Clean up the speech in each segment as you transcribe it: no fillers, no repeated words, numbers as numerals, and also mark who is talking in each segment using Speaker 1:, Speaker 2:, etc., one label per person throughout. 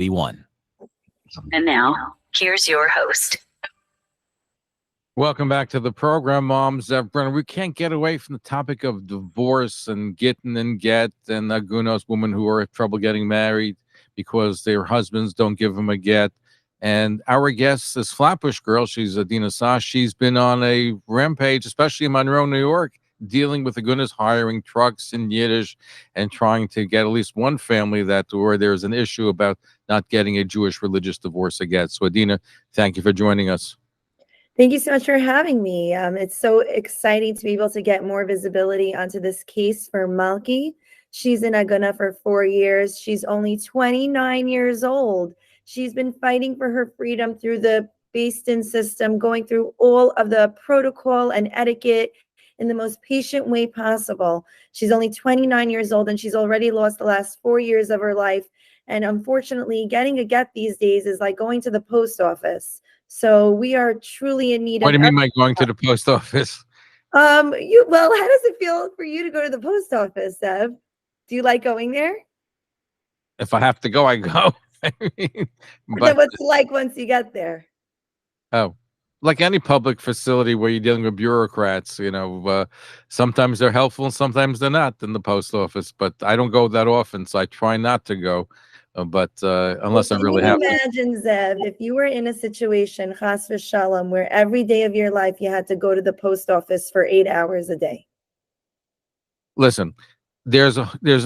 Speaker 1: be one.
Speaker 2: And now, here's your host.
Speaker 3: Welcome back to the program, Mom. Zev Brenner. We can't get away from the topic of divorce and getting and get and Agunah's women who are in trouble getting married because their husbands don't give them a get. And our guest is Flatbush Girl. She's Adina Sash. She's been on a rampage, especially in Monroe, New York, dealing with Agunah's hiring trucks in Yiddish and trying to get at least one family where there's an issue about not getting a Jewish religious divorce again. So, Adina, thank you for joining us.
Speaker 4: Thank you so much for having me. It's so exciting to be able to get more visibility onto this case for Malki. She's in Agunah for 4 years. She's only 29 years old. She's been fighting for her freedom through the based-in system, going through all of the protocol and etiquette in the most patient way possible. She's only 29 years old, and she's already lost the last 4 years of her life. And unfortunately, getting a get these days is like going to the post office. So we are truly in need of—
Speaker 3: What do you mean by going to the post office?
Speaker 4: Well, how does it feel for you to go to the post office, Zev? Do you like going there?
Speaker 3: If I have to go, I go.
Speaker 4: But what's it like once you get there?
Speaker 3: Oh, like any public facility where you're dealing with bureaucrats, sometimes they're helpful and sometimes they're not in the post office. But I don't go that often, so I try not to go. Unless I really have to.
Speaker 4: Imagine, Zev, if you were in a situation, chas v'shalom, where every day of your life you had to go to the post office for 8 hours a day.
Speaker 3: Listen, there's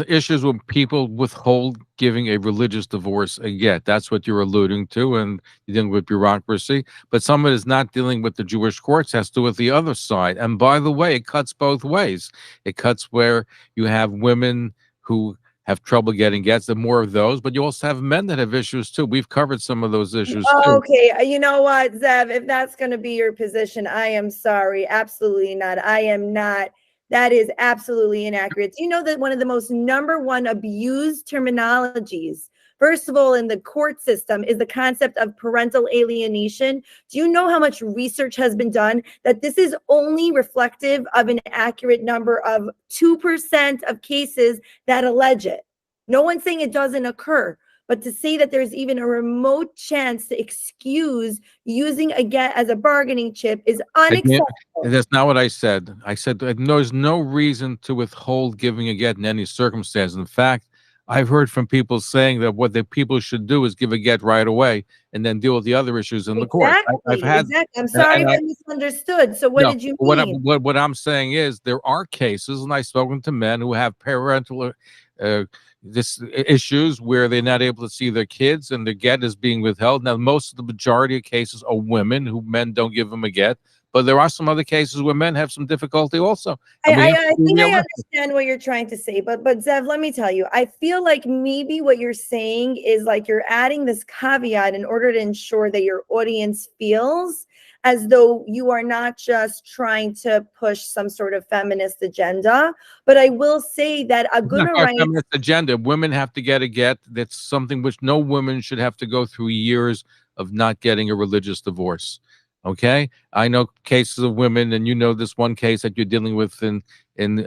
Speaker 3: issues when people withhold giving a religious divorce a get. That's what you're alluding to, and you're dealing with bureaucracy. But some of it is not dealing with the Jewish courts, has to do with the other side. And by the way, it cuts both ways. It cuts where you have women who have trouble getting gets, and more of those, but you also have men that have issues too. We've covered some of those issues too.
Speaker 4: Okay, you know what, Zev, if that's going to be your position, I am sorry. Absolutely not. I am not. That is absolutely inaccurate. Do you know that one of the most #1 abused terminologies, first of all, in the court system, is the concept of parental alienation? Do you know how much research has been done that this is only reflective of an accurate number of 2% of cases that allege it? No one's saying it doesn't occur, but to say that there's even a remote chance to excuse using a get as a bargaining chip is unacceptable.
Speaker 3: That's not what I said. I said there's no reason to withhold giving a get in any circumstance. In fact, I've heard from people saying that what the people should do is give a get right away and then deal with the other issues in the court.
Speaker 4: Exactly. I'm sorry if I misunderstood. So what did you mean?
Speaker 3: What I'm saying is there are cases, and I've spoken to men who have parental issues where they're not able to see their kids and the get is being withheld. Now, the majority of cases are women who men don't give them a get. But there are some other cases where men have some difficulty also.
Speaker 4: I think I understand what you're trying to say, but Zev, let me tell you, I feel like maybe what you're saying is like you're adding this caveat in order to ensure that your audience feels as though you are not just trying to push some sort of feminist agenda. But I will say that Agunah
Speaker 3: feminist agenda. Women have to get a get. That's something which no woman should have to go through years of not getting a religious divorce. Okay, I know cases of women, and you know this one case that you're dealing with in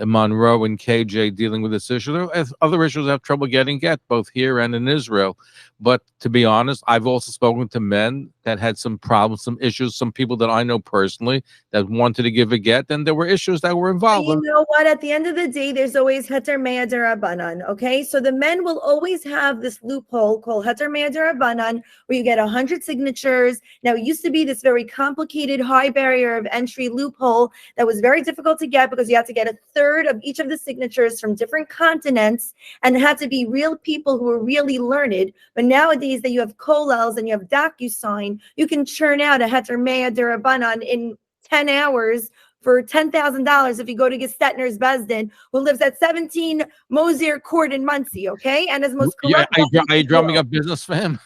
Speaker 3: Monroe and KJ dealing with this issue. There are other issues have trouble getting get, both here and in Israel. But to be honest, I've also spoken to men that had some problems, some issues, some people that I know personally that wanted to give a get, and there were issues that were involved.
Speaker 4: You know what? At the end of the day, there's always heter mea derabanan, okay? So the men will always have this loophole called heter mea derabanan, where you get 100 signatures. Now, it used to be this very complicated, high barrier of entry loophole that was very difficult to get because you had to get a third of each of the signatures from different continents, and it had to be real people who were really learned. But nowadays that you have kollels and you have DocuSign, you can churn out a heter mea derabanan in 10 hours for $10,000 if you go to Gestetner's Bezdin, who lives at 17 Mosier Court in Muncie, okay? And is most corrupt.
Speaker 3: Are you drumming up business for him?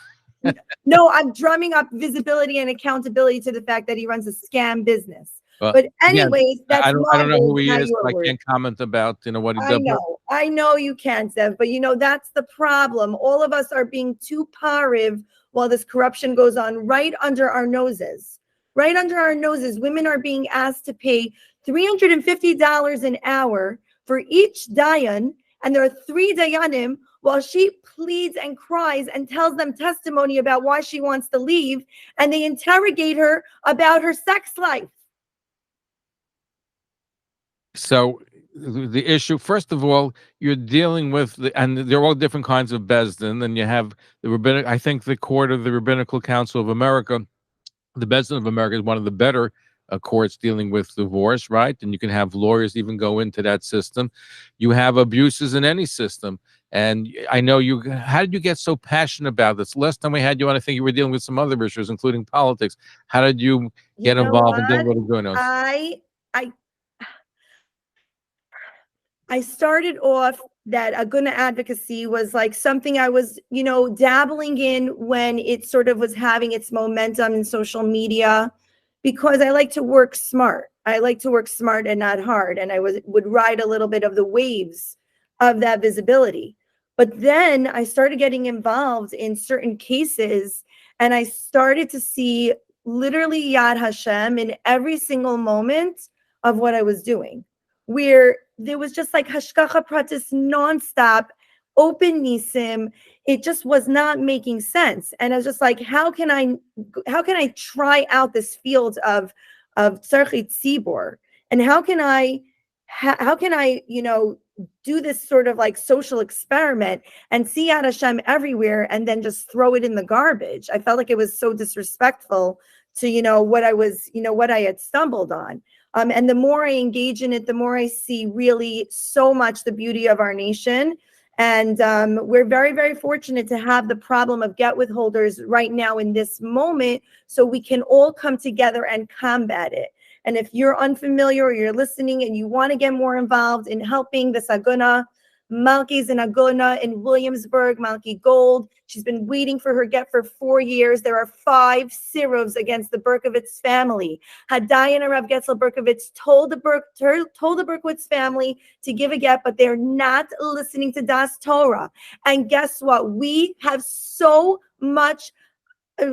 Speaker 4: No, I'm drumming up visibility and accountability to the fact that he runs a scam business. But anyways, that's
Speaker 3: I don't know who he is. I can't comment about what he does.
Speaker 4: I know you can't, Zev, but that's the problem. All of us are being too pariv while this corruption goes on right under our noses. Right under our noses, women are being asked to pay $350 an hour for each dayan, and there are 3 dayanim while she pleads and cries and tells them testimony about why she wants to leave, and they interrogate her about her sex life.
Speaker 3: So the issue, first of all, you're dealing with and they're all different kinds of Besdin, and you have the rabbinic. I think the court of the Rabbinical Council of America, the Besdin of America, is one of the better courts dealing with divorce, right? And you can have lawyers even go into that system. You have abuses in any system, and I know you. How did you get so passionate about this? Last time we had you on, I think you were dealing with some other issues, including politics. How did you get
Speaker 4: You know
Speaker 3: involved in
Speaker 4: what?
Speaker 3: dealing with Agunos?
Speaker 4: I started off that Agunah advocacy was like something I was, dabbling in when it sort of was having its momentum in social media, because I like to work smart. I like to work smart and not hard. And I would ride a little bit of the waves of that visibility. But then I started getting involved in certain cases, and I started to see literally Yad Hashem in every single moment of what I was doing, where there was just like hashgacha pratis nonstop, open nisim. It just was not making sense. And I was just like, how can I try out this field of tzarchei tzibor? And how can I, do this sort of like social experiment and see Yad Hashem everywhere and then just throw it in the garbage? I felt like it was so disrespectful to, what I had stumbled on. And the more I engage in it, the more I see really so much the beauty of our nation. And we're very, very fortunate to have the problem of get withholders right now in this moment, so we can all come together and combat it. And if you're unfamiliar or you're listening and you want to get more involved in helping this Agunah, Malki's in Agunah in Williamsburg, Malki Gold. She's been waiting for her get for 4 years. There are 5 siruvs against the Berkowitz family. Hadai and Rav Getzel Berkowitz told the Berkowitz family to give a get, but they're not listening to Das Torah. And guess what? We have so much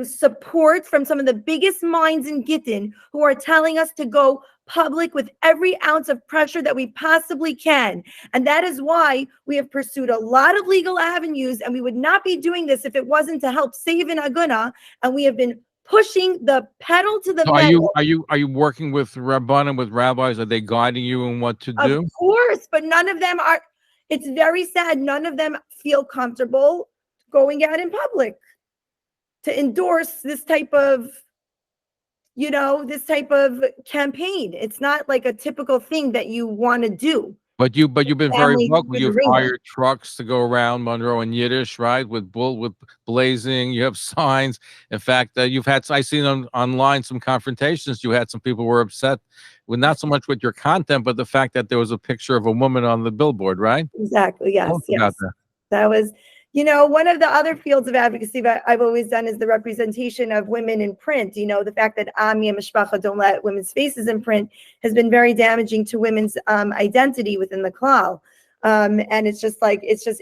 Speaker 4: support from some of the biggest minds in Gittin who are telling us to go public with every ounce of pressure that we possibly can. And that is why we have pursued a lot of legal avenues, and we would not be doing this if it wasn't to help save an Agunah. And we have been pushing the pedal to the metal.
Speaker 3: Are you working with Rabbanim, with rabbis? Are they guiding you in what to do?
Speaker 4: Of course, but none of them are. It's very sad. None of them feel comfortable going out in public to endorse this type of campaign. It's not like a typical thing that you want to do.
Speaker 3: But you've been very vocal. You've hired trucks to go around Monroe in Yiddish, right? With blazing. You have signs. In fact, I seen online some confrontations. You had some people who were upset with not so much with your content, but the fact that there was a picture of a woman on the billboard, right?
Speaker 4: Exactly. Yes.
Speaker 3: Yes.
Speaker 4: That was. One of the other fields of advocacy that I've always done is the representation of women in print. The fact that Ami and Mishpacha don't let women's faces in print has been very damaging to women's identity within the klal. And it's just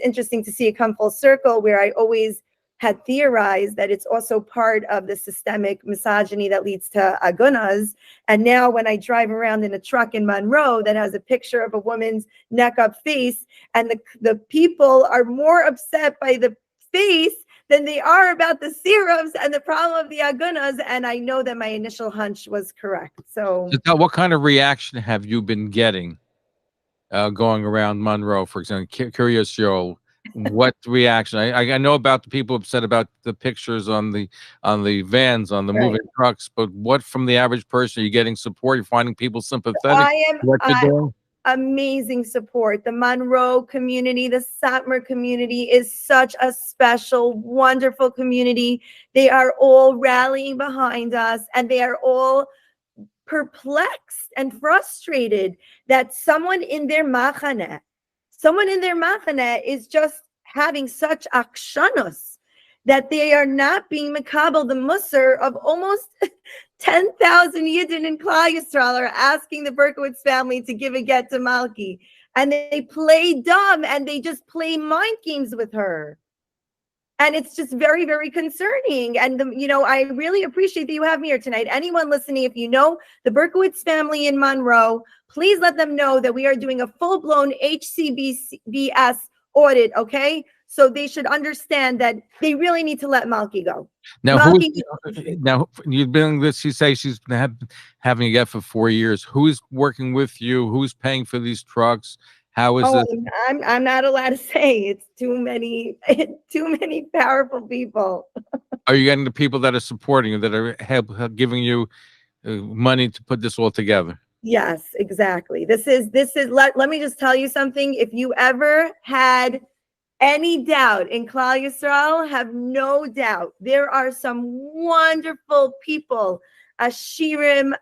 Speaker 4: interesting to see it come full circle, where I always had theorized that it's also part of the systemic misogyny that leads to agunas. And now when I drive around in a truck in Monroe that has a picture of a woman's neck up face, and the people are more upset by the face than they are about the serums and the problem of the agunas. And I know that my initial hunch was correct. So
Speaker 3: what kind of reaction have you been getting going around Monroe, for example? Curious, Joel. What reaction? I know about the people upset about the pictures on the vans, on the moving trucks, but what from the average person? Are you getting support? You're finding people sympathetic? What you're doing?
Speaker 4: Amazing support. The Monroe community, the Satmar community is such a special, wonderful community. They are all rallying behind us, and they are all perplexed and frustrated that someone in their machane is just having such akshanos that they are not being makabel the musar of almost 10,000 Yidden in Klal Yisrael are asking the Berkowitz family to give a get to Malki. And they play dumb, and they just play mind games with her. And it's just very, very concerning. And, I really appreciate that you have me here tonight. Anyone listening, if you know the Berkowitz family in Monroe, please let them know that we are doing a full-blown HCBS audit, okay? So they should understand that they really need to let Malki go.
Speaker 3: Now,
Speaker 4: Malki
Speaker 3: now you've been this. You say she's been having a get for 4 years. Who's working with you? Who's paying for these trucks? How is it?
Speaker 4: I'm not allowed to say. It's too many powerful people.
Speaker 3: Are you getting the people that are supporting you, that are giving you money to put this all together?
Speaker 4: Yes, exactly. This is let me just tell you something. If you ever had any doubt in Klal Yisrael, have no doubt. There are some wonderful people, Ashirim,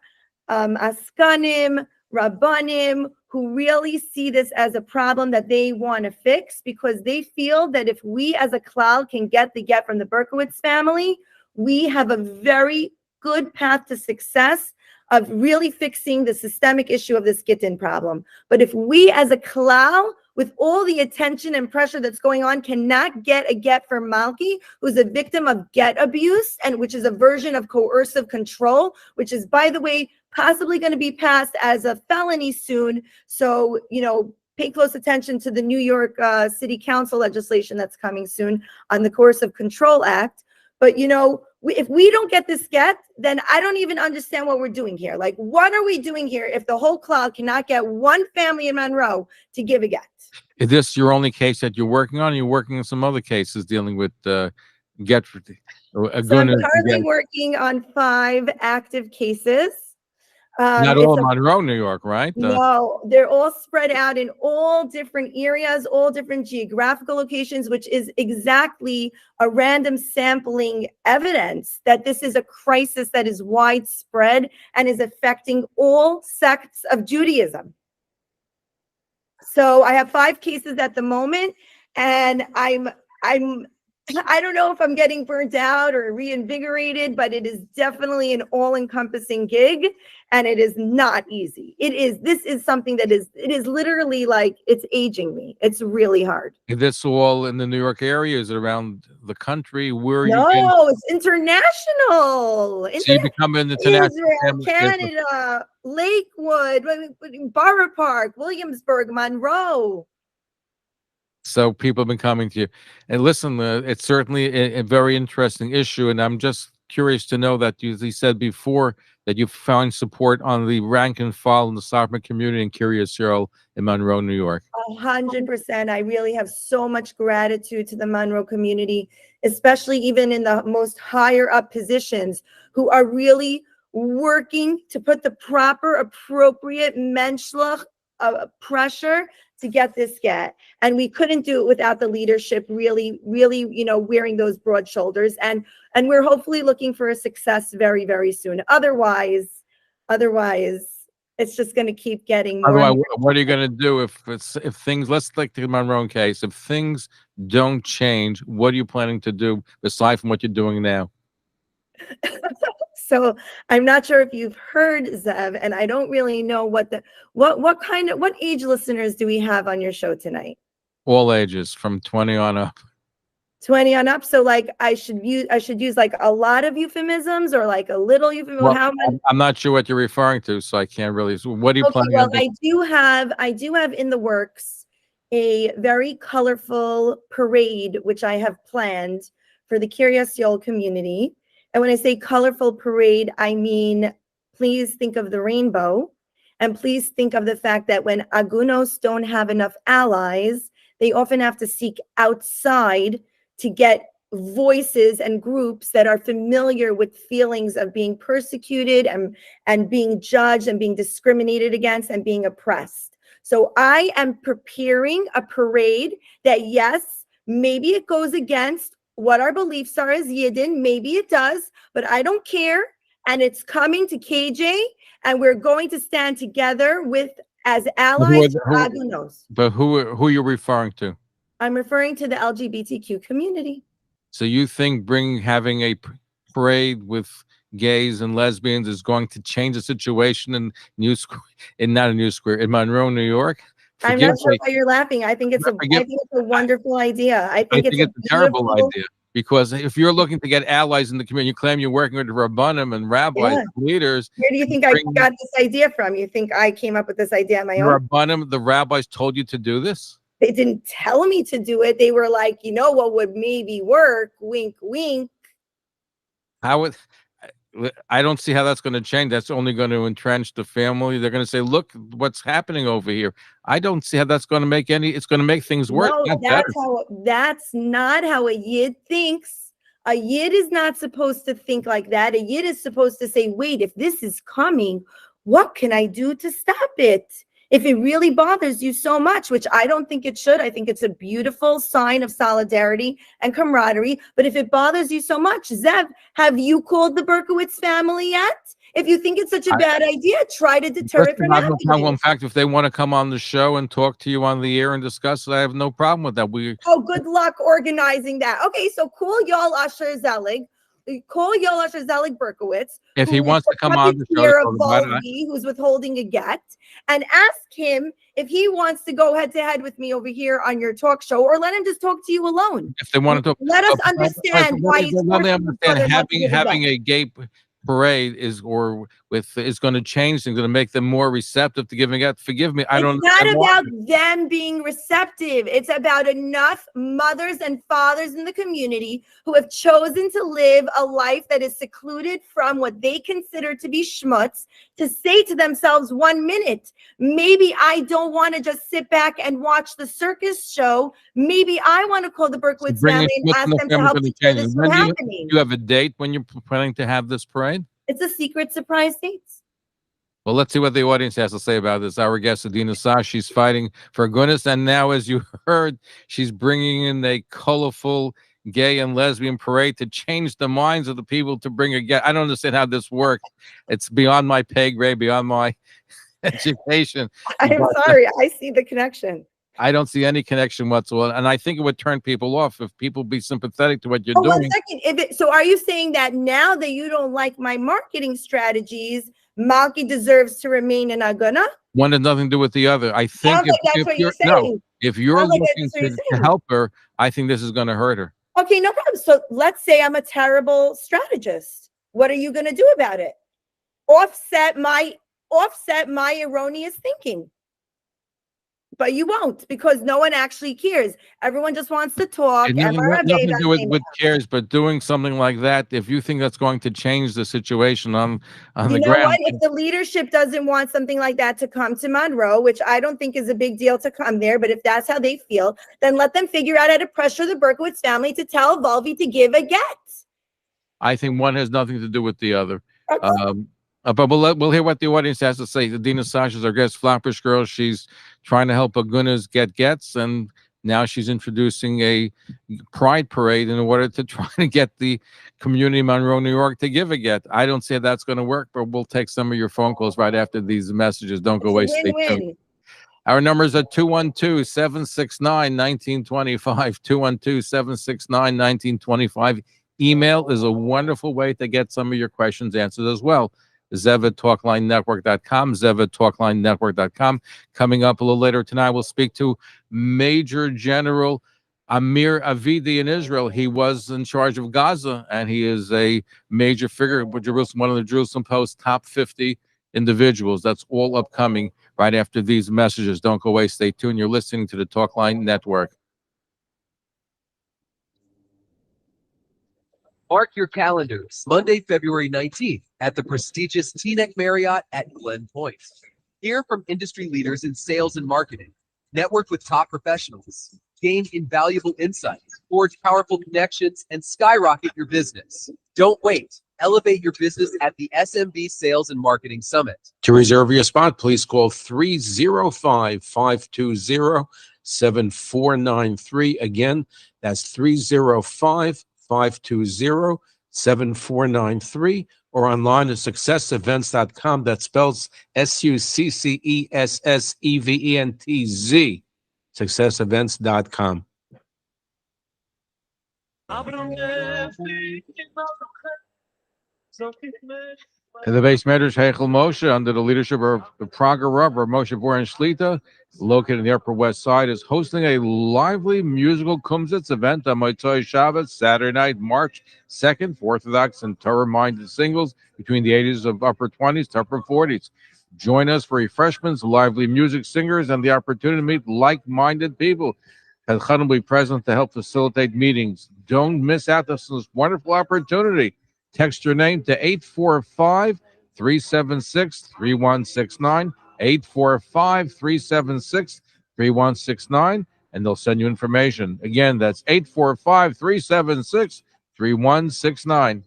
Speaker 4: Askanim, Rabbanim, who really see this as a problem that they want to fix, because they feel that if we as a Klal can get the get from the Berkowitz family, we have a very good path to success of really fixing the systemic issue of this Gittin problem. But if we as a Klal, with all the attention and pressure that's going on, cannot get a get for Malki, who's a victim of get abuse, and which is a version of coercive control, which is, by the way, possibly going to be passed as a felony soon. So, pay close attention to the New York City Council legislation that's coming soon on the Coercive Control Act. But, if we don't get this get, then I don't even understand what we're doing here. Like, what are we doing here if the whole cloud cannot get one family in Monroe to give a get?
Speaker 3: Is this your only case that you're working on? Or you're working on some other cases dealing with get?
Speaker 4: So I'm currently working on 5 active cases.
Speaker 3: Not all Monroe, New York, right?
Speaker 4: No, they're all spread out in all different areas, all different geographical locations, which is exactly a random sampling evidence that this is a crisis that is widespread and is affecting all sects of Judaism. So I have 5 cases at the moment, and I don't know if I'm getting burnt out or reinvigorated, but it is definitely an all-encompassing gig, and it is not easy. This is something that is literally like, it's aging me. It's really hard.
Speaker 3: Is this all in the New York area? Is it around the country?
Speaker 4: No, it's international.
Speaker 3: So you become an international.
Speaker 4: Israel, Canada, Lakewood, Borough Park, Williamsburg, Monroe.
Speaker 3: So people have been coming to you. And listen, it's certainly a very interesting issue. And I'm just curious to know that you said before that you found support on the rank and file in the sophomore community in Kiryas Yisrael in Monroe, New York.
Speaker 4: 100%. I really have so much gratitude to the Monroe community, especially even in the most higher up positions, who are really working to put the proper, appropriate menschlich pressure to get this get. And we couldn't do it without the leadership really, wearing those broad shoulders. And we're hopefully looking for a success very, very soon. Otherwise, it's just going to keep getting more.
Speaker 3: Otherwise, what are you going to do if things, let's take the Monroe case, if things don't change, what are you planning to do aside from what you're doing now?
Speaker 4: So I'm not sure if you've heard, Zev, and I don't really know what age listeners do we have on your show tonight?
Speaker 3: All ages, from 20 on up.
Speaker 4: 20 on up. So like I should use like a lot of euphemisms or like a little euphemism.
Speaker 3: Well, I'm not sure what you're referring to, so I can't really. So what are you planning on doing?
Speaker 4: I do have in the works a very colorful parade, which I have planned for the Kiryas Yisrael community. And when I say colorful parade, I mean, please think of the rainbow, and please think of the fact that when agunos don't have enough allies, they often have to seek outside to get voices and groups that are familiar with feelings of being persecuted and being judged and being discriminated against and being oppressed. So I am preparing a parade that, yes, maybe it goes against what our beliefs are as Yidden, maybe it does, but I don't care. And it's coming to KJ, and we're going to stand together as allies to Agunos.
Speaker 3: But who you're referring to?
Speaker 4: I'm referring to the LGBTQ community.
Speaker 3: So you think having a parade with gays and lesbians is going to change the situation in Monroe, New York?
Speaker 4: I'm not sure why you're laughing. I think it's a wonderful idea. I think it's a
Speaker 3: terrible idea, because if you're looking to get allies in the community, you claim you're working with Rabbanim and rabbis, leaders.
Speaker 4: Where do you think I got this idea from? You think I came up with this idea on my own?
Speaker 3: Rabbanim, the rabbis told you to do this?
Speaker 4: They didn't tell me to do it. They were like, you know what would maybe work? Wink, wink.
Speaker 3: How would I don't see how that's going to change. That's only going to entrench the family. They're going to say, "Look, what's happening over here." I don't see how that's going to make any. It's going to make things worse,
Speaker 4: No,
Speaker 3: not better.
Speaker 4: that's not how a Yid thinks. A Yid is not supposed to think like that. A Yid is supposed to say, wait, if this is coming, what can I do to stop it? If it really bothers you so much, which I don't think it should, I think it's a beautiful sign of solidarity and camaraderie. But if it bothers you so much, Zev, have you called the Berkowitz family yet? If you think it's such a bad idea, try to deter it from happening.
Speaker 3: In fact, if they want to come on the show and talk to you on the air and discuss it, I have no problem with that.
Speaker 4: Oh, good luck organizing that. Okay, so call Yoel Usher Zelig. Call Yoel Usher Zelig Berkowitz.
Speaker 3: If he wants to come on the show,
Speaker 4: who's withholding a get, and ask him if he wants to go head to head with me over here on your talk show, or let him just talk to you alone.
Speaker 3: If they want to talk,
Speaker 4: let us understand why he's
Speaker 3: having a gay parade is going to change things, going to make them more receptive to giving out. Forgive me, I don't.
Speaker 4: It's not about them being receptive. It's about enough mothers and fathers in the community who have chosen to live a life that is secluded from what they consider to be schmutz, to say to themselves, 1 minute, maybe I don't want to just sit back and watch the circus show. Maybe I want to call the Berkowitz family and ask them to help deter this from happening.
Speaker 3: You have a date when you're planning to have this parade?
Speaker 4: It's a secret surprise date.
Speaker 3: Well, let's see what the audience has to say about this. Our guest, Adina Sash, she's fighting for goodness. And now, as you heard, she's bringing in a colorful gay and lesbian parade to change the minds of the people to bring a gay. I don't understand how this works. It's beyond my pay grade, beyond my education.
Speaker 4: I'm sorry. I see the connection.
Speaker 3: I don't see any connection whatsoever. And I think it would turn people off if people be sympathetic to what you're doing.
Speaker 4: 1 second. So are you saying that now that you don't like my marketing strategies, Malki deserves to remain in Agunah?
Speaker 3: One has nothing to do with the other. I think if you're looking to help her, I think this is going to hurt her.
Speaker 4: Okay, no problem. So let's say I'm a terrible strategist. What are you going to do about it? Offset my erroneous thinking. But you won't, because no one actually cares. Everyone just wants to talk.
Speaker 3: It nothing to do with cares, but doing something like that, if you think that's going to change the situation on the ground.
Speaker 4: What? If the leadership doesn't want something like that to come to Monroe, which I don't think is a big deal to come there, but if that's how they feel, then let them figure out how to pressure the Berkowitz family to tell Volvi to give a get.
Speaker 3: I think one has nothing to do with the other.
Speaker 4: Okay.
Speaker 3: But we'll hear what the audience has to say. Adina Sash is our guest, Flatbush Girl. She's trying to help Agunahs get gets, and now she's introducing a pride parade in order to try to get the community of Monroe, New York to give a get. I don't see that's going to work, but we'll take some of your phone calls right after these messages. Don't go away. Stay tuned. Our numbers are 212-769-1925, 212-769-1925. Email is a wonderful way to get some of your questions answered as well. Zev@talklinenetwork.com, Zev@talklinenetwork.com. Coming up a little later tonight, we'll speak to Major General Amir Avidi in Israel. He was in charge of Gaza, and he is a major figure with Jerusalem, one of the Jerusalem Post's top 50 individuals. That's all upcoming right after these messages. Don't go away. Stay tuned. You're listening to the Talkline Network.
Speaker 1: Mark your calendars. Monday, February 19th at the prestigious Teaneck Marriott at Glen Point. Hear from industry leaders in sales and marketing. Network with top professionals. Gain invaluable insights. Forge powerful connections and skyrocket your business. Don't wait. Elevate your business at the SMB Sales and Marketing Summit.
Speaker 5: To reserve your spot, please call 305-520-7493. Again, that's 305-520-7493, or online at successevents.com. That spells SUCCESSEVENTZ, successevents.com.
Speaker 3: In the base Medrash Heichel Moshe, under the leadership of the Prager Rav, Moshe Boren Shlita, located in the Upper West Side, is hosting a lively musical Kumsitz event on Motzei Shabbos, Saturday night, March 2nd, for Orthodox and Torah-minded singles between the ages of upper 20s to upper 40s. Join us for refreshments, lively music, singers, and the opportunity to meet like-minded people. Chadchan will be present to help facilitate meetings. Don't miss out on this wonderful opportunity. Text your name to 845-376-3169, 845-376-3169, and they'll send you information. Again, that's 845-376-3169.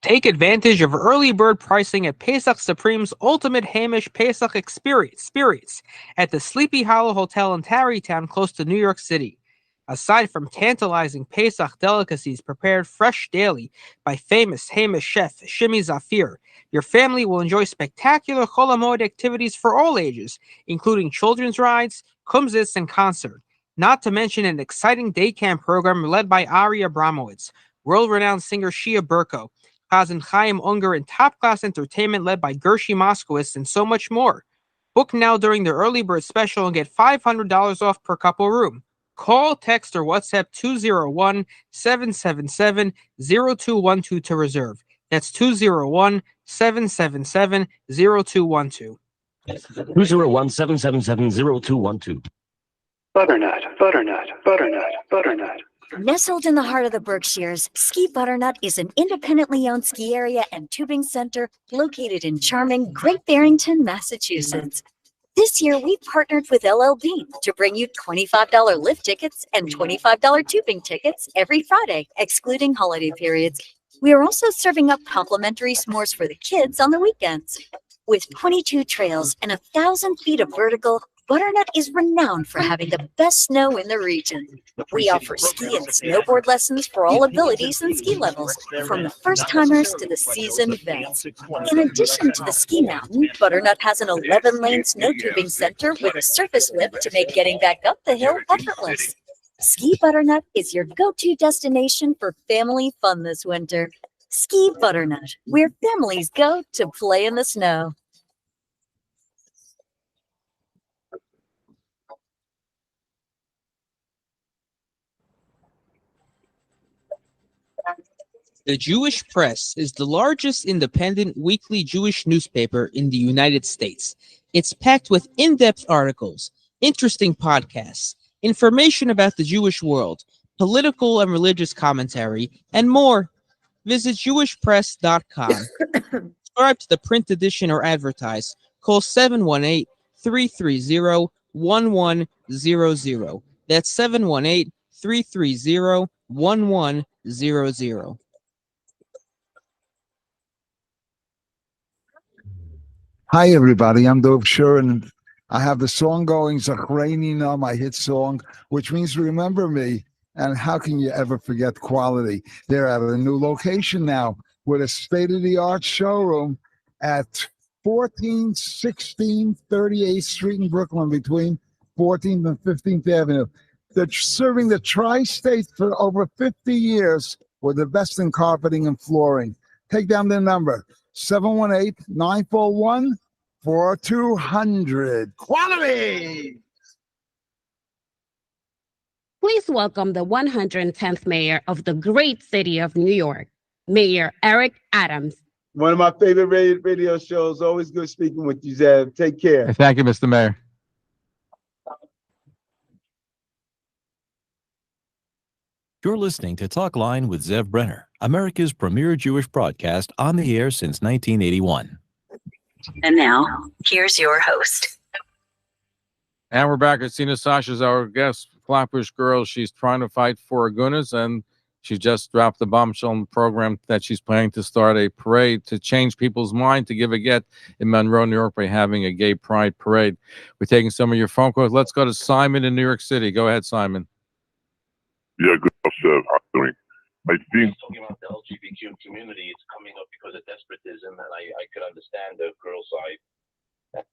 Speaker 6: Take advantage of early bird pricing at Pesach Supreme's Ultimate Hamish Pesach Experience at the Sleepy Hollow Hotel in Tarrytown, close to New York City. Aside from tantalizing Pesach delicacies prepared fresh daily by famous Hamish chef Shimi Zafir, your family will enjoy spectacular Chol HaMoed activities for all ages, including children's rides, kumsitz, and concert. Not to mention an exciting day camp program led by Ari Abramowitz, world-renowned singer Shia Burko, Chazan Chaim Unger, and top-class entertainment led by Gershie Moskowitz, and so much more. Book now during the early bird special and get $500 off per couple room. Call, text, or WhatsApp 201-777-0212 to reserve. That's 201-777-0212.
Speaker 7: 201-777-0212.
Speaker 8: Butternut, butternut, butternut, butternut.
Speaker 9: Nestled in the heart of the Berkshires, Ski Butternut is an independently owned ski area and tubing center located in charming Great Barrington, Massachusetts. This year, we partnered with LL Bean to bring you $25 lift tickets and $25 tubing tickets every Friday, excluding holiday periods. We are also serving up complimentary s'mores for the kids on the weekends. With 22 trails and 1,000 feet of vertical, Butternut is renowned for having the best snow in the region. We offer ski and snowboard lessons for all abilities and ski levels, from the first-timers to the seasoned vets. In addition to the ski mountain, Butternut has an 11-lane snow tubing center with a surface lift to make getting back up the hill effortless. Ski Butternut is your go-to destination for family fun this winter. Ski Butternut, where families go to play in the snow.
Speaker 6: The Jewish Press is the largest independent weekly Jewish newspaper in the United States. It's packed with in-depth articles, interesting podcasts, information about the Jewish world, political and religious commentary, and more. Visit jewishpress.com. Subscribe to the print edition or advertise. Call 718-330-1100. That's 718-330-1100.
Speaker 10: Hi, everybody. I'm Dov Shur, and I have the song going, Zachreini Na, my hit song, which means remember me. And how can you ever forget quality? They're at a new location now with a state-of-the-art showroom at 1416 38th Street in Brooklyn, between 14th and 15th Avenue. They're serving the tri-state for over 50 years with the best in carpeting and flooring. Take down their number, 718-941-4200. Quality!
Speaker 11: Please welcome the 110th mayor of the great city of New York, Mayor Eric Adams.
Speaker 12: One of my favorite radio shows. Always good speaking with you, Zev. Take care.
Speaker 3: Thank you, Mr. Mayor.
Speaker 13: You're listening to Talkline with Zev Brenner, America's premier Jewish broadcast, on the air since 1981.
Speaker 2: And now, here's your host.
Speaker 3: And we're back. Adina Sash is our guest, Flatbush Girl. She's trying to fight for Agunahs, and she just dropped the bombshell in the program that she's planning to start a parade to change people's mind, to give a get in Monroe, New York, by having a gay pride parade. We're taking some of your phone calls. Let's go to Simon in New York City. Go ahead, Simon.
Speaker 14: Yeah, good stuff, Zev. How you doing? I think
Speaker 15: talking about the LGBTQ community, it's coming up because of despotism, and I could understand the girl side.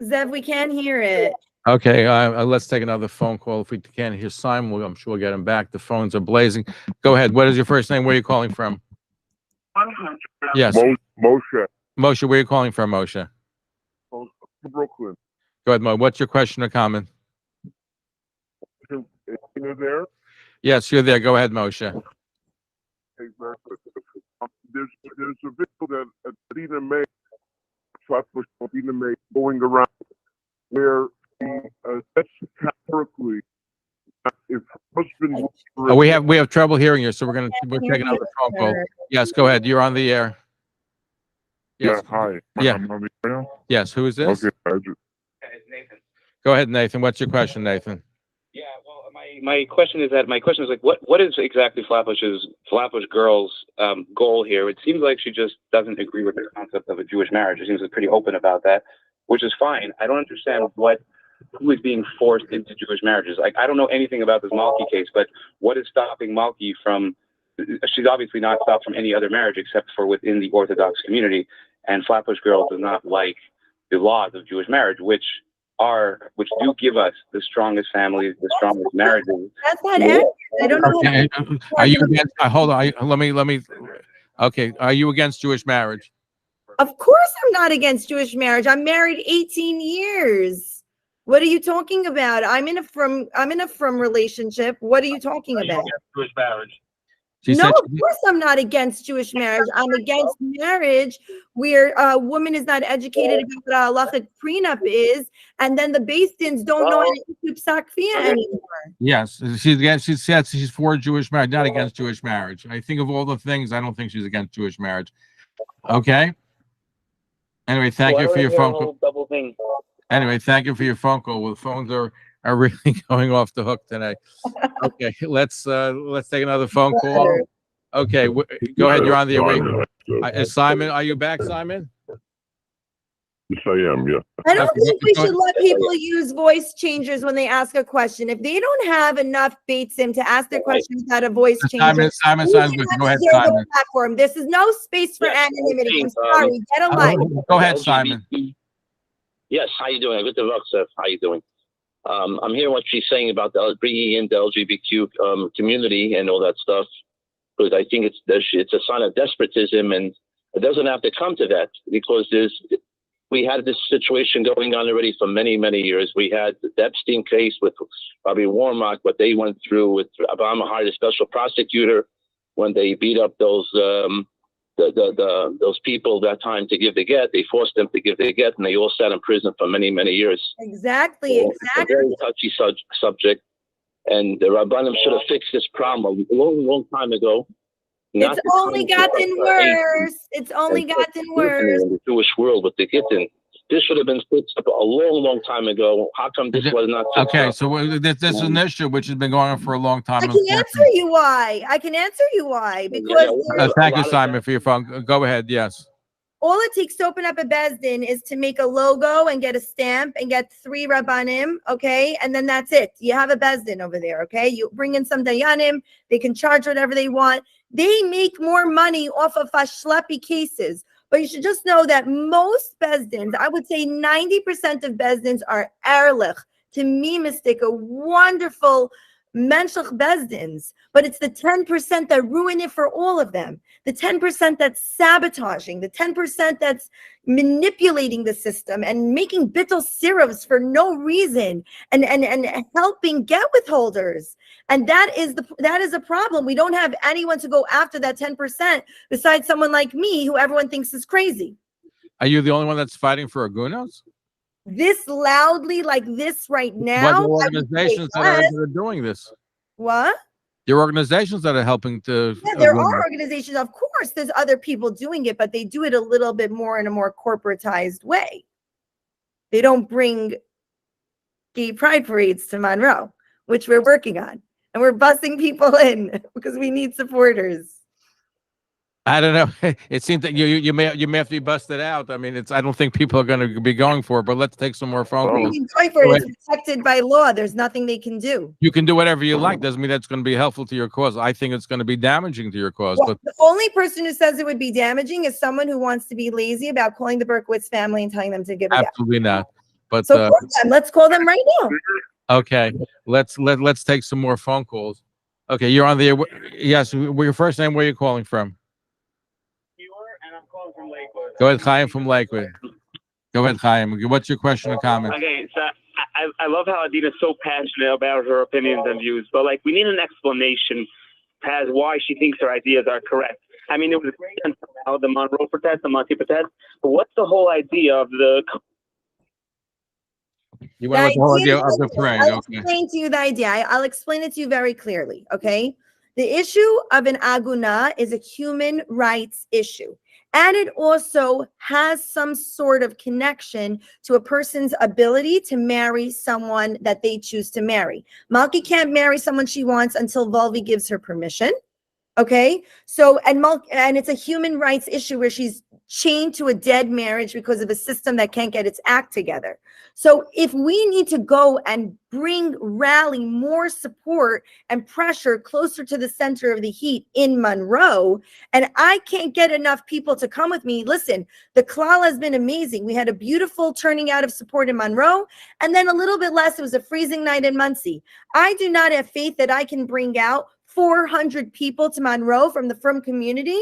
Speaker 4: Zev, we can't hear it.
Speaker 3: Okay, let's take another phone call. If we can't hear Simon, I'm sure we'll get him back. The phones are blazing. Go ahead. What is your first name? Where are you calling from? Yes.
Speaker 14: Moshe.
Speaker 3: Moshe, where are you calling from, Moshe?
Speaker 14: Brooklyn.
Speaker 3: Go ahead, Mo. What's your question or comment?
Speaker 14: You there?
Speaker 3: Yes, you're there. Go ahead, Moshe.
Speaker 14: Exactly. There's a video that Adina made, Flatbush Adina made, going around where that's categorically, if husband.
Speaker 3: We have trouble hearing you, so we're taking out the phone call. Yes, go ahead. You're on the air. Yes.
Speaker 14: Yeah, hi.
Speaker 3: Yeah.
Speaker 14: I'm on the air.
Speaker 3: Yes. Who is this?
Speaker 14: Okay.
Speaker 15: Nathan.
Speaker 3: Go ahead, Nathan. What's your question, Nathan?
Speaker 15: Yeah, well, my question is like, what is exactly Flatbush Girl's goal here? It seems like she just doesn't agree with the concept of a Jewish marriage. It seems like pretty open about that, which is fine. I don't understand who is being forced into Jewish marriages. Like, I don't know anything about this Malki case, but what is stopping Malki from? She's obviously not stopped from any other marriage except for within the Orthodox community. And Flatbush Girl does not like the laws of Jewish marriage, which do give us the strongest families, the strongest marriages.
Speaker 4: That's not accurate. I don't know.
Speaker 3: Okay. Are you against? Hold on. Let me. Okay. Are you against Jewish marriage?
Speaker 4: Of course, I'm not against Jewish marriage. I'm married 18 years. What are you talking about? I'm in a from relationship. What are you talking about?
Speaker 15: Jewish marriage.
Speaker 4: No, of course I'm not against Jewish marriage. I'm against marriage where a woman is not educated about what a halachic prenup is, and then the Beis Dins don't know how to keep sakfia anymore.
Speaker 3: Yes, she said she's for Jewish marriage, not against Jewish marriage. I think of all the things, I don't think she's against Jewish marriage. Okay. Anyway, thank you for your phone call.
Speaker 15: Double thing.
Speaker 3: Anyway, thank you for your phone call. Well, the phones are really going off the hook today. Okay, let's take another phone call. Okay, go ahead. You're on the air. Simon, are you back, Simon?
Speaker 14: Yes, I am. Yeah.
Speaker 4: I don't think we should let people use voice changers when they ask a question. If they don't have enough Beitzim to ask their questions without a voice changer,
Speaker 3: Simon, go ahead, Simon.
Speaker 4: Platform. This is no space for anonymity. I'm sorry. Get a life.
Speaker 3: Go ahead, Simon.
Speaker 15: Yes, how you doing? Good to talk, Seth. How you doing? I'm hearing what she's saying about bringing in the LGBTQ community and all that stuff, because I think it's a sign of despotism, and it doesn't have to come to that, because we had this situation going on already for many, many years. We had the Epstein case with Bobby Warnock, what they went through with Obama hired a special prosecutor when they beat up those people that time to give the get. They forced them to give the get, and they all sat in prison for many, many years.
Speaker 4: Exactly.
Speaker 15: So it's a very touchy subject, and the Rabbanim should have fixed this problem a long, long time ago.
Speaker 4: It's only gotten worse. It's only gotten worse.
Speaker 15: In the Jewish world with the Gittin. This should have been fixed up a long, long time ago. How come this was not fixed up?
Speaker 3: So this is an issue which has been going on for a long time.
Speaker 4: I can answer you why. Because
Speaker 3: thank you, Simon, for your phone. Go ahead. Yes.
Speaker 4: All it takes to open up a Beis Din is to make a logo and get a stamp and get 3 Rabbanim, okay? And then that's it. You have a Beis Din over there, okay? You bring in some Dayanim. They can charge whatever they want. They make more money off of schleppy cases. But you should just know that most Beis Dins, I would say 90% of Beis Dins are erlich, to me, mystic, a wonderful menschlich Beis Dins. But it's the 10% that ruin it for all of them. The 10% that's sabotaging, the 10% that's manipulating the system and making bittul siruvs for no reason and helping get withholders. And that is a problem. We don't have anyone to go after that 10% besides someone like me, who everyone thinks is crazy.
Speaker 3: Are you the only one that's fighting for Agunos?
Speaker 4: This loudly, like this right now?
Speaker 3: What are organizations that are doing this?
Speaker 4: What?
Speaker 3: There are organizations that are helping to.
Speaker 4: Yeah, there are organizations. Of course, there's other people doing it, but they do it a little bit more in a more corporatized way. They don't bring gay pride parades to Monroe, which we're working on. And we're busing people in because we need supporters.
Speaker 3: I don't know. It seems that you may have to be busted out. I mean, I don't think people are going to be going for it. But let's take some more phone calls.
Speaker 4: It's protected by law. There's nothing they can do.
Speaker 3: You can do whatever you like. Doesn't mean that's going to be helpful to your cause. I think it's going to be damaging to your cause.
Speaker 4: Well,
Speaker 3: but
Speaker 4: the only person who says it would be damaging is someone who wants to be lazy about calling the Berkowitz family and telling them to give it
Speaker 3: absolutely not. But
Speaker 4: So call them. Let's call them right now.
Speaker 3: okay, let's take some more phone calls. Okay, you're on the air. Yes, your first name. Where are you calling from?
Speaker 7: And I'm calling from Lakewood.
Speaker 3: Go ahead, Chaim from Lakewood. Go ahead, Chaim. What's your question or comment?
Speaker 7: Okay, so I love how Adina's so passionate about her opinions and views, but like we need an explanation as why she thinks her ideas are correct. I mean, it was great until the Monroe protest, the Monty protest, but what's the whole idea of the?
Speaker 3: You want to the whole idea of the parade?
Speaker 4: I'll
Speaker 3: Okay.
Speaker 4: explain to you the idea. I'll explain it to you very clearly. Okay. The issue of an Agunah is a human rights issue. And it also has some sort of connection to a person's ability to marry someone that they choose to marry. Malki can't marry someone she wants until Volvi gives her permission. Okay. So, and it's a human rights issue where she's chained to a dead marriage because of a system that can't get its act together. So if we need to go and rally more support and pressure closer to the center of the heat in Monroe, and I can't get enough people to come with me, listen, the klal has been amazing. We had a beautiful turning out of support in Monroe, and then a little bit less, it was a freezing night in Muncie. I do not have faith that I can bring out 400 people to Monroe from the frum community.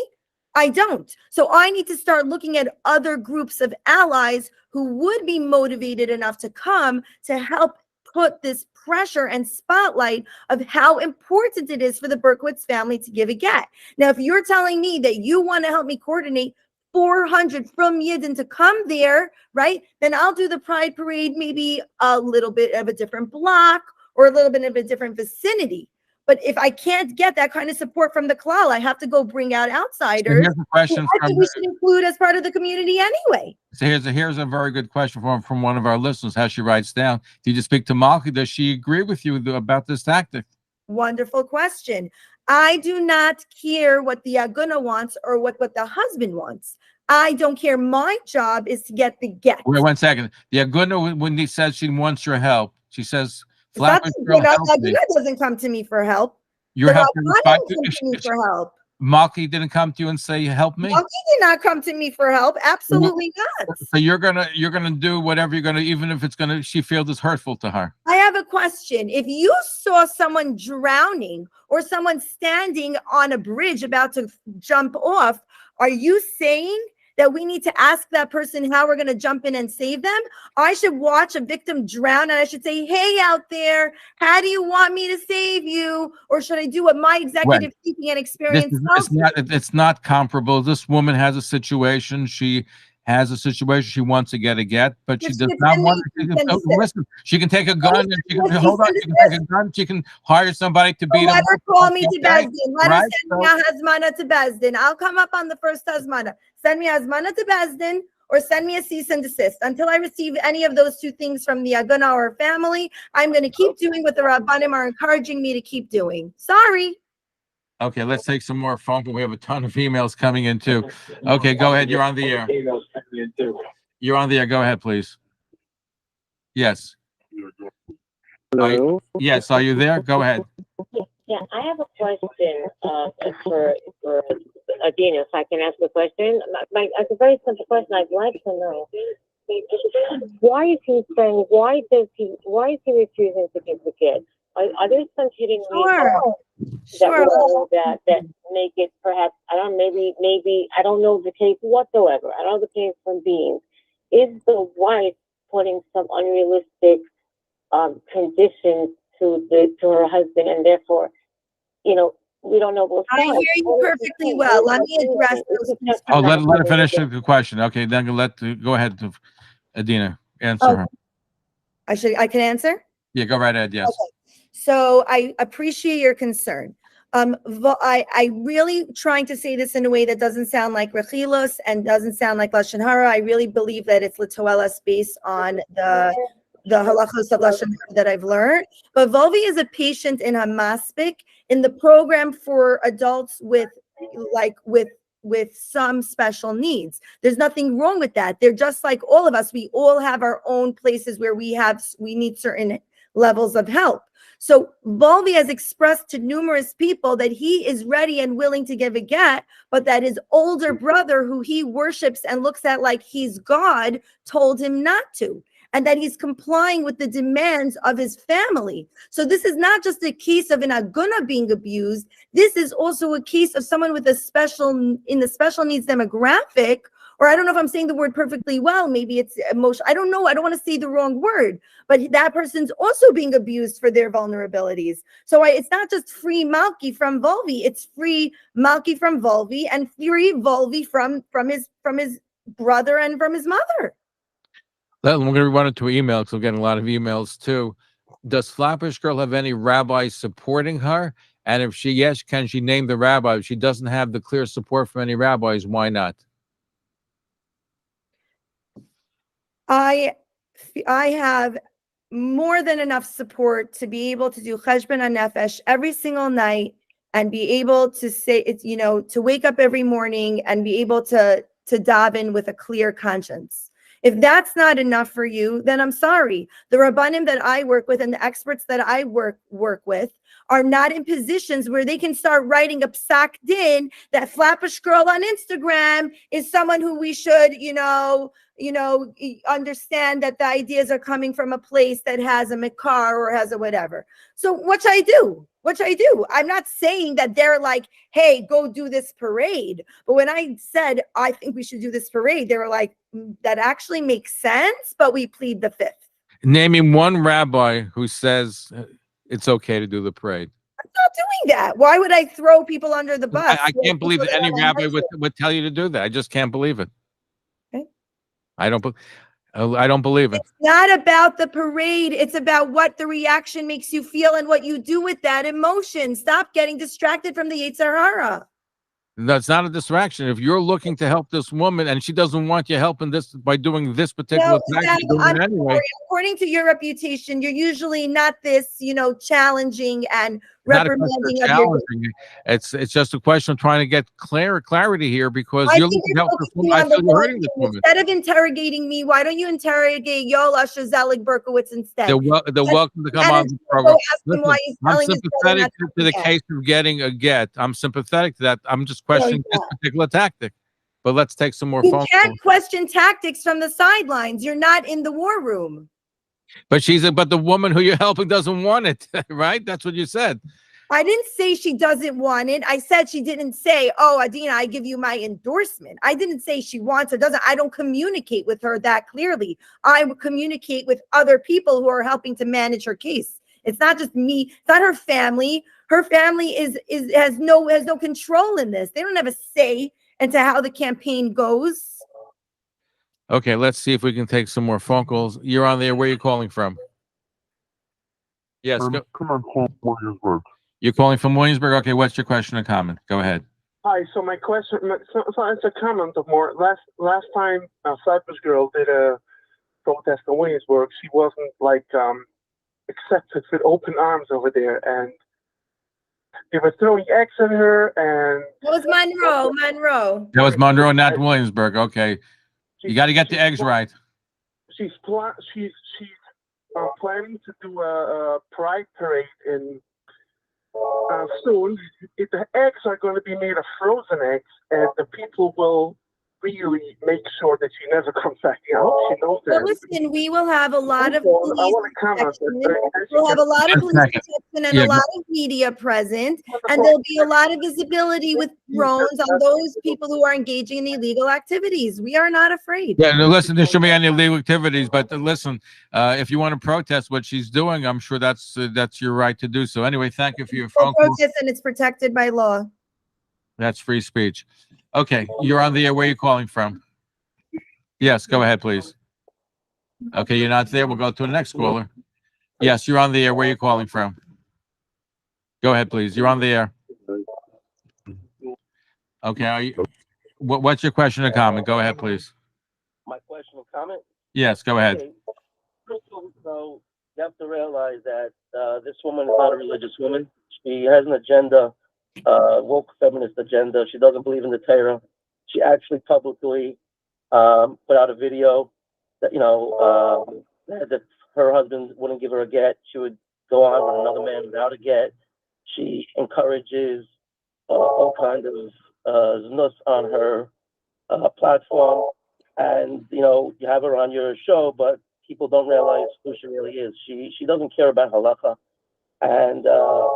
Speaker 4: I don't. So I need to start looking at other groups of allies who would be motivated enough to come to help put this pressure and spotlight of how important it is for the Berkowitz family to give a get. Now, if you're telling me that you want to help me coordinate 400 from Yidden to come there, right, then I'll do the Pride Parade, maybe a little bit of a different block or a little bit of a different vicinity. But if I can't get that kind of support from the klal, I have to go bring out outsiders.
Speaker 3: Here's a question
Speaker 4: I think we should include as part of the community anyway.
Speaker 3: So here's a very good question from one of our listeners. How she writes down: did you speak to Malki? Does she agree with you about this tactic?
Speaker 4: Wonderful question. I do not care what the Agunah wants or what the husband wants. I don't care. My job is to get the get.
Speaker 3: Wait 1 second. The Agunah, when he says she wants your help, she says, Flatbush Girl, help me.
Speaker 4: Agunah doesn't come to me for help.
Speaker 3: Your help
Speaker 4: come to me for help.
Speaker 3: Malki didn't come to you and say, help me?
Speaker 4: Malki did not come to me for help. Absolutely not.
Speaker 3: So you're gonna do whatever you're gonna, even if it's gonna, she feels it's hurtful to her.
Speaker 4: I have a question. If you saw someone drowning or someone standing on a bridge about to jump off, are you saying that we need to ask that person how we're going to jump in and save them? I should watch a victim drown and I should say, hey, out there, how do you want me to save you? Or should I do what my executive thinking and experience tells me?
Speaker 3: It's not comparable. This woman has a situation. She has a situation she wants to get, but she does not want to listen. She can take a gun and she can hold on. She can take a gun. She can hire somebody to beat him.
Speaker 4: Let her call me to Bezdin. Let her send me a hazmana to Bezdin. I'll come up on the first hazmana. Send me a hazmana to Bezdin or send me a cease and desist. Until I receive any of those two things from the Agunah or family, I'm going to keep doing what the Rabbanim are encouraging me to keep doing. Sorry.
Speaker 3: Okay, let's take some more phone calls. We have a ton of emails coming in too. Okay, go ahead. You're on the air. You're on the air. Go ahead, please. Yes.
Speaker 16: Hello?
Speaker 3: Yes, are you there? Go ahead.
Speaker 16: Yeah, I have a question for Adina, if I can ask a question. It's a very simple question. I'd like to know. Why is he saying, why is he refusing to give the kid? Are there some hidden reasons that make it perhaps, I don't know, maybe I don't know the case whatsoever. I don't know the case from being. Is the wife putting some unrealistic conditions to her husband, and therefore, we don't know both sides?
Speaker 4: I hear you perfectly well. Let me address those questions.
Speaker 3: Oh, let her finish the question. Okay, then go ahead, Adina, answer her.
Speaker 4: I can answer?
Speaker 3: Yeah, go right ahead. Yes.
Speaker 4: Okay. So I appreciate your concern. I really trying to say this in a way that doesn't sound like rechilos and doesn't sound like lashon hara. I really believe that it's l'toelas based on the halachos of lashon hara that I've learned. But Volvi is a patient in Hamaspik in the program for adults with some special needs. There's nothing wrong with that. They're just like all of us. We all have our own places where we need certain levels of help. So Volvi has expressed to numerous people that he is ready and willing to give a get, but that his older brother, who he worships and looks at like he's God, told him not to. and that he's complying with the demands of his family. So this is not just a case of an Agunah being abused. This is also a case of someone with a in the special needs demographic, or I don't know if I'm saying the word perfectly well. Maybe it's emotional. I don't know. I don't want to say the wrong word, but that person's also being abused for their vulnerabilities. So it's not just free Malki from Volvi. It's free Malki from Volvi and free Volvi from his brother and from his mother.
Speaker 3: We're going to run into email because we're getting a lot of emails too. Does Flatbush Girl have any rabbis supporting her? And if yes, can she name the rabbi? If she doesn't have the clear support from any rabbis, why not?
Speaker 4: I have more than enough support to be able to do cheshbon hanefesh every single night and be able to say it's, to wake up every morning and be able to daven with a clear conscience. If that's not enough for you, then I'm sorry. The rabbanim that I work with and the experts that I work with are not in positions where they can start writing a psak din that Flatbush Girl on Instagram is someone who we should, understand that the ideas are coming from a place that has a makar or has a whatever. So what should I do? I'm not saying that they're like, hey, go do this parade. But when I said, I think we should do this parade, they were like, that actually makes sense, but we plead the fifth.
Speaker 3: Naming one rabbi who says it's okay to do the parade.
Speaker 4: I'm not doing that. Why would I throw people under the bus?
Speaker 3: I can't believe that any rabbi would tell you to do that. I just can't believe it.
Speaker 4: Okay.
Speaker 3: I don't believe it.
Speaker 4: It's not about the parade. It's about what the reaction makes you feel and what you do with that emotion. Stop getting distracted from the Yetzer Hara.
Speaker 3: That's not a distraction. If you're looking to help this woman and she doesn't want you helping this by doing this particular tactic, anyway.
Speaker 4: According to your reputation, you're usually not this, challenging and reprimanding of your.
Speaker 3: It's just a question of trying to get clarity here because you're looking to help this woman. I feel you're hurting this woman.
Speaker 4: Instead of interrogating me, why don't you interrogate Yola Shazalik Berkowitz instead?
Speaker 3: They're welcome to come on the program. Listen, I'm sympathetic to the case of getting a get. I'm sympathetic to that. I'm just questioning this particular tactic. But let's take some more phone calls.
Speaker 4: You can't question tactics from the sidelines. You're not in the war room.
Speaker 3: But but the woman who you're helping doesn't want it, right? That's what you said.
Speaker 4: I didn't say she doesn't want it. I said she didn't say, oh, Adina, I give you my endorsement. I didn't say she wants or doesn't. I don't communicate with her that clearly. I would communicate with other people who are helping to manage her case. It's not just me. It's not her family. Her family has no control in this. They don't have a say into how the campaign goes.
Speaker 3: Okay, let's see if we can take some more phone calls. You're on there. Where are you calling from? Yes.
Speaker 14: Come on, call Williamsburg.
Speaker 3: You're calling from Williamsburg? Okay, what's your question or comment? Go ahead.
Speaker 17: Hi, so my question, so it's a comment of more. Last time Flatbush Girl did a protest in Williamsburg, she wasn't accepted with open arms over there, and they were throwing eggs at her, and
Speaker 4: that was Monroe.
Speaker 3: That was Monroe, not Williamsburg. Okay, you got to get the eggs right.
Speaker 17: She's planning to do a pride parade in soon. If the eggs are going to be made of frozen eggs, and the people will really make sure that she never comes back out. She knows that.
Speaker 4: Well, listen, we will have a lot of police protection. We'll have a lot of police protection and a lot of media present, and there'll be a lot of visibility with drones on those people who are engaging in illegal activities. We are not afraid.
Speaker 3: Yeah, no, listen, there shouldn't be any illegal activities, but listen, if you want to protest what she's doing, I'm sure that's your right to do so. Anyway, thank you for your phone call.
Speaker 4: Protest, and it's protected by law.
Speaker 3: That's free speech. Okay, you're on the air. Where are you calling from? Yes, go ahead, please. Okay, you're not there. We'll go to the next caller. Yes, you're on the air. Where are you calling from? Go ahead, please. You're on the air. Okay, what's your question or comment? Go ahead, please.
Speaker 18: My question or comment?
Speaker 3: Yes, go ahead.
Speaker 18: Okay. So you have to realize that this woman is not a religious woman. She has an agenda. Woke feminist agenda. She doesn't believe in the Torah. She actually publicly put out a video that that her husband wouldn't give her a get. She would go on with another man without a get. She encourages all kinds of znus on her platform, and you have her on your show, but people don't realize who she really is. She doesn't care about halacha. And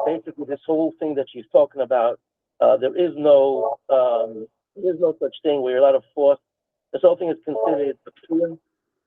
Speaker 18: basically, this whole thing that she's talking about, there is no such thing where you're allowed to force. This whole thing is considered peculiar,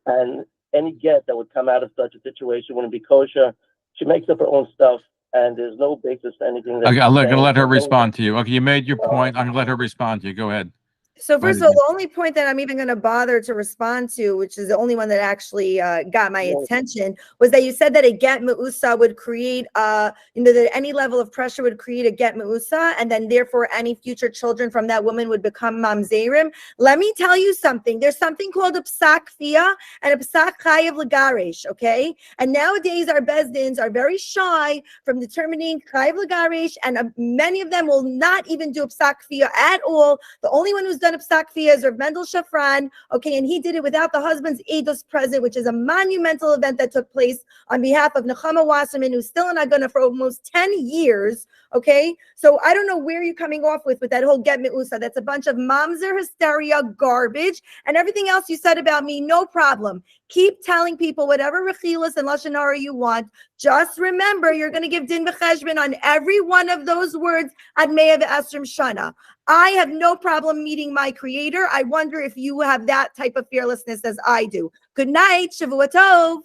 Speaker 18: and any get that would come out of such a situation wouldn't be kosher. She makes up her own stuff, and there's no basis to anything.
Speaker 3: Okay, I'm going to let her respond to you. Okay, you made your point. I'm going to let her respond to you. Go ahead.
Speaker 4: So first of all, the only point that I'm even going to bother to respond to, which is the only one that actually got my attention, was that you said that a get meusa would create, that any level of pressure would create a get meusa, and then therefore any future children from that woman would become mamzerim. Let me tell you something. There's something called a psak fia and a psak chayav legaresh, okay? And nowadays our bezdins are very shy from determining chayav legaresh, and many of them will not even do a psak fia at all. The only one who's done a psak fia is Rav Mendel Shafran, okay, and he did it without the husband's eidos present, which is a monumental event that took place on behalf of Nechama Wasserman, who's still in Agunah for almost 10 years, okay? So I don't know where you're coming off with that whole get meusa. That's a bunch of mamzer hysteria garbage, and everything else you said about me, no problem. Keep telling people whatever rechilas and lashon hara you want. Just remember, you're going to give din v'cheshbon on every one of those words ad mea v'esrim shana. I have no problem meeting my creator. I wonder if you have that type of fearlessness as I do. Good night. Shavua tov.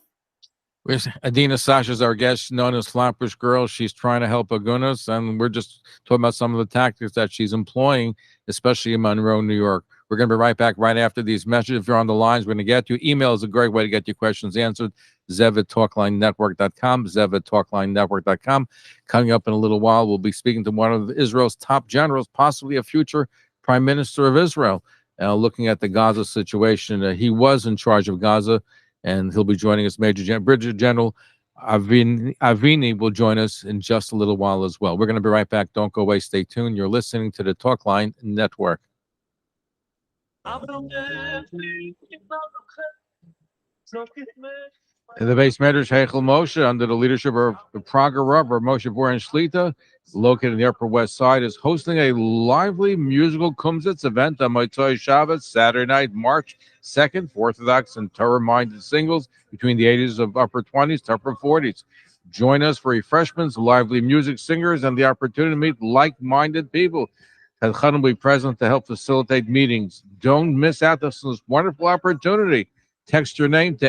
Speaker 3: Adina Sash is our guest, known as Flatbush Girl. She's trying to help Agunas, and we're just talking about some of the tactics that she's employing, especially in Monroe, New York. We're going to be right back right after these messages. If you're on the lines, we're going to get you. Email is a great way to get your questions answered. zev@talklinenetwork.com, zev@talklinenetwork.com. Coming up in a little while, we'll be speaking to one of Israel's top generals, possibly a future prime minister of Israel, looking at the Gaza situation. He was in charge of Gaza, and he'll be joining us. Brigadier General Avini will join us in just a little while as well. We're going to be right back. Don't go away. Stay tuned. You're listening to the Talkline Network. In the base Medrash Heichel Moshe, under the leadership of the Prager Rubber, Moshe Boren Shlita, located in the Upper West Side, is hosting a lively musical Kumsitz event on Motzei Shabbos, Saturday night, March 2nd, for Orthodox and Torah-minded singles between the ages of upper 20s to upper 40s. Join us for refreshments, lively music, singers, and the opportunity to meet like-minded people. Chadchan will be present to help facilitate meetings. Don't miss out this wonderful opportunity. Text your name to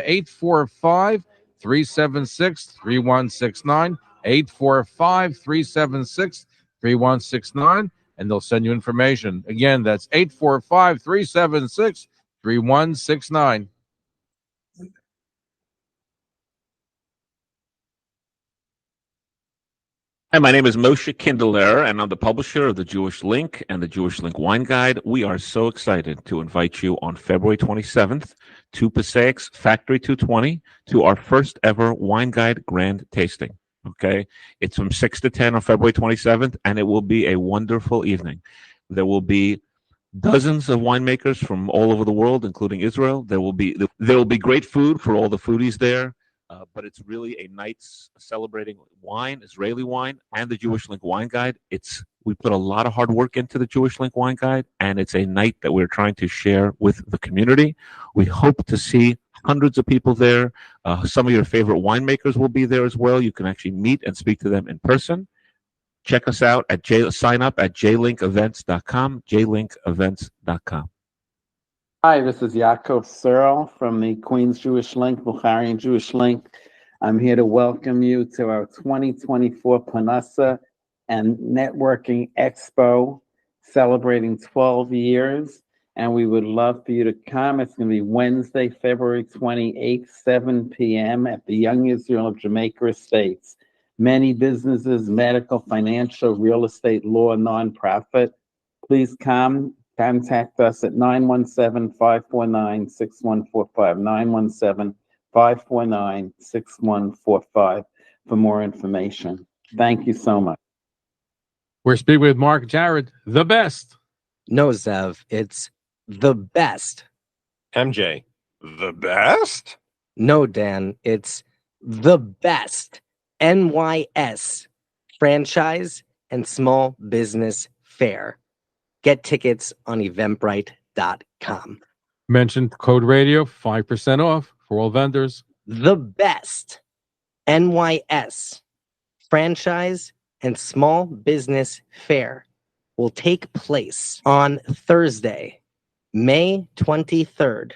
Speaker 3: 845-376-3169, 845-376-3169, and they'll send you information. Again, that's 845-376-3169.
Speaker 19: Hi, my name is Moshe Kindler, and I'm the publisher of the Jewish Link and the Jewish Link Wine Guide. We are so excited to invite you on February 27th to Pasaik's Factory 220 to our first ever Wine Guide grand tasting. Okay, it's from 6 to 10 on February 27th, and it will be a wonderful evening. There will be dozens of winemakers from all over the world, including Israel. There will be great food for all the foodies there. But it's really a night celebrating wine, Israeli wine, and the Jewish Link Wine Guide. We put a lot of hard work into the Jewish Link Wine Guide, and it's a night that we're trying to share with the community. We hope to see hundreds of people there. Some of your favorite winemakers will be there as well. You can actually meet and speak to them in person. Check us out sign up at jlinkevents.com, jlinkevents.com.
Speaker 20: Hi, this is Yaakov Searle from the Queens Jewish Link, Bukharian Jewish Link. I'm here to welcome you to our 2024 Panasa and Networking Expo, celebrating 12 years. And we would love for you to come. It's going to be Wednesday, February 28th, 7 p.m. at the Young Israel of Jamaica Estates. Many businesses, medical, financial, real estate, law, nonprofit. Please come. Contact us at 917-549-6145, 917-549-6145 for more information. Thank you so much.
Speaker 3: We're speaking with Mark Jared, the best.
Speaker 21: No, Zev, it's the best.
Speaker 5: MJ, the best?
Speaker 21: No, Dan, it's the best. NYS, franchise and small business fair. Get tickets on eventbrite.com.
Speaker 3: Mention code radio, 5% off for all vendors.
Speaker 21: the best NYS franchise and small business fair will take place on Thursday, May 23rd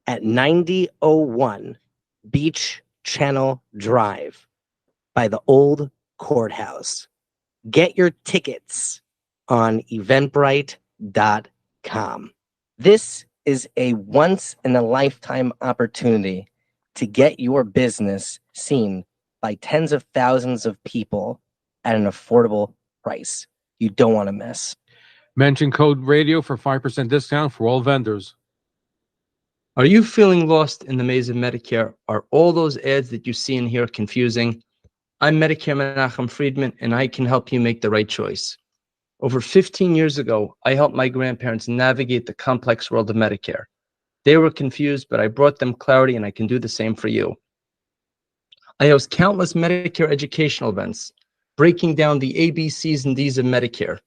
Speaker 21: at 9001 Beach Channel Drive by the old courthouse. Get your tickets on eventbrite.com. This is a once in a lifetime opportunity to get your business seen by tens of thousands of people at an affordable price. You don't want to miss.
Speaker 3: Mention code radio for 5% discount for all vendors.
Speaker 1: Are you feeling lost in the maze of Medicare? Are all those ads that you see and hear confusing? I'm Medicare Menachem Friedman, and I can help you make the right choice. Over 15 years ago, I helped my grandparents navigate the complex world of Medicare. They were confused, but I brought them clarity, and I can do the same for you. I host countless Medicare educational events, breaking down the ABCs and Ds of Medicare.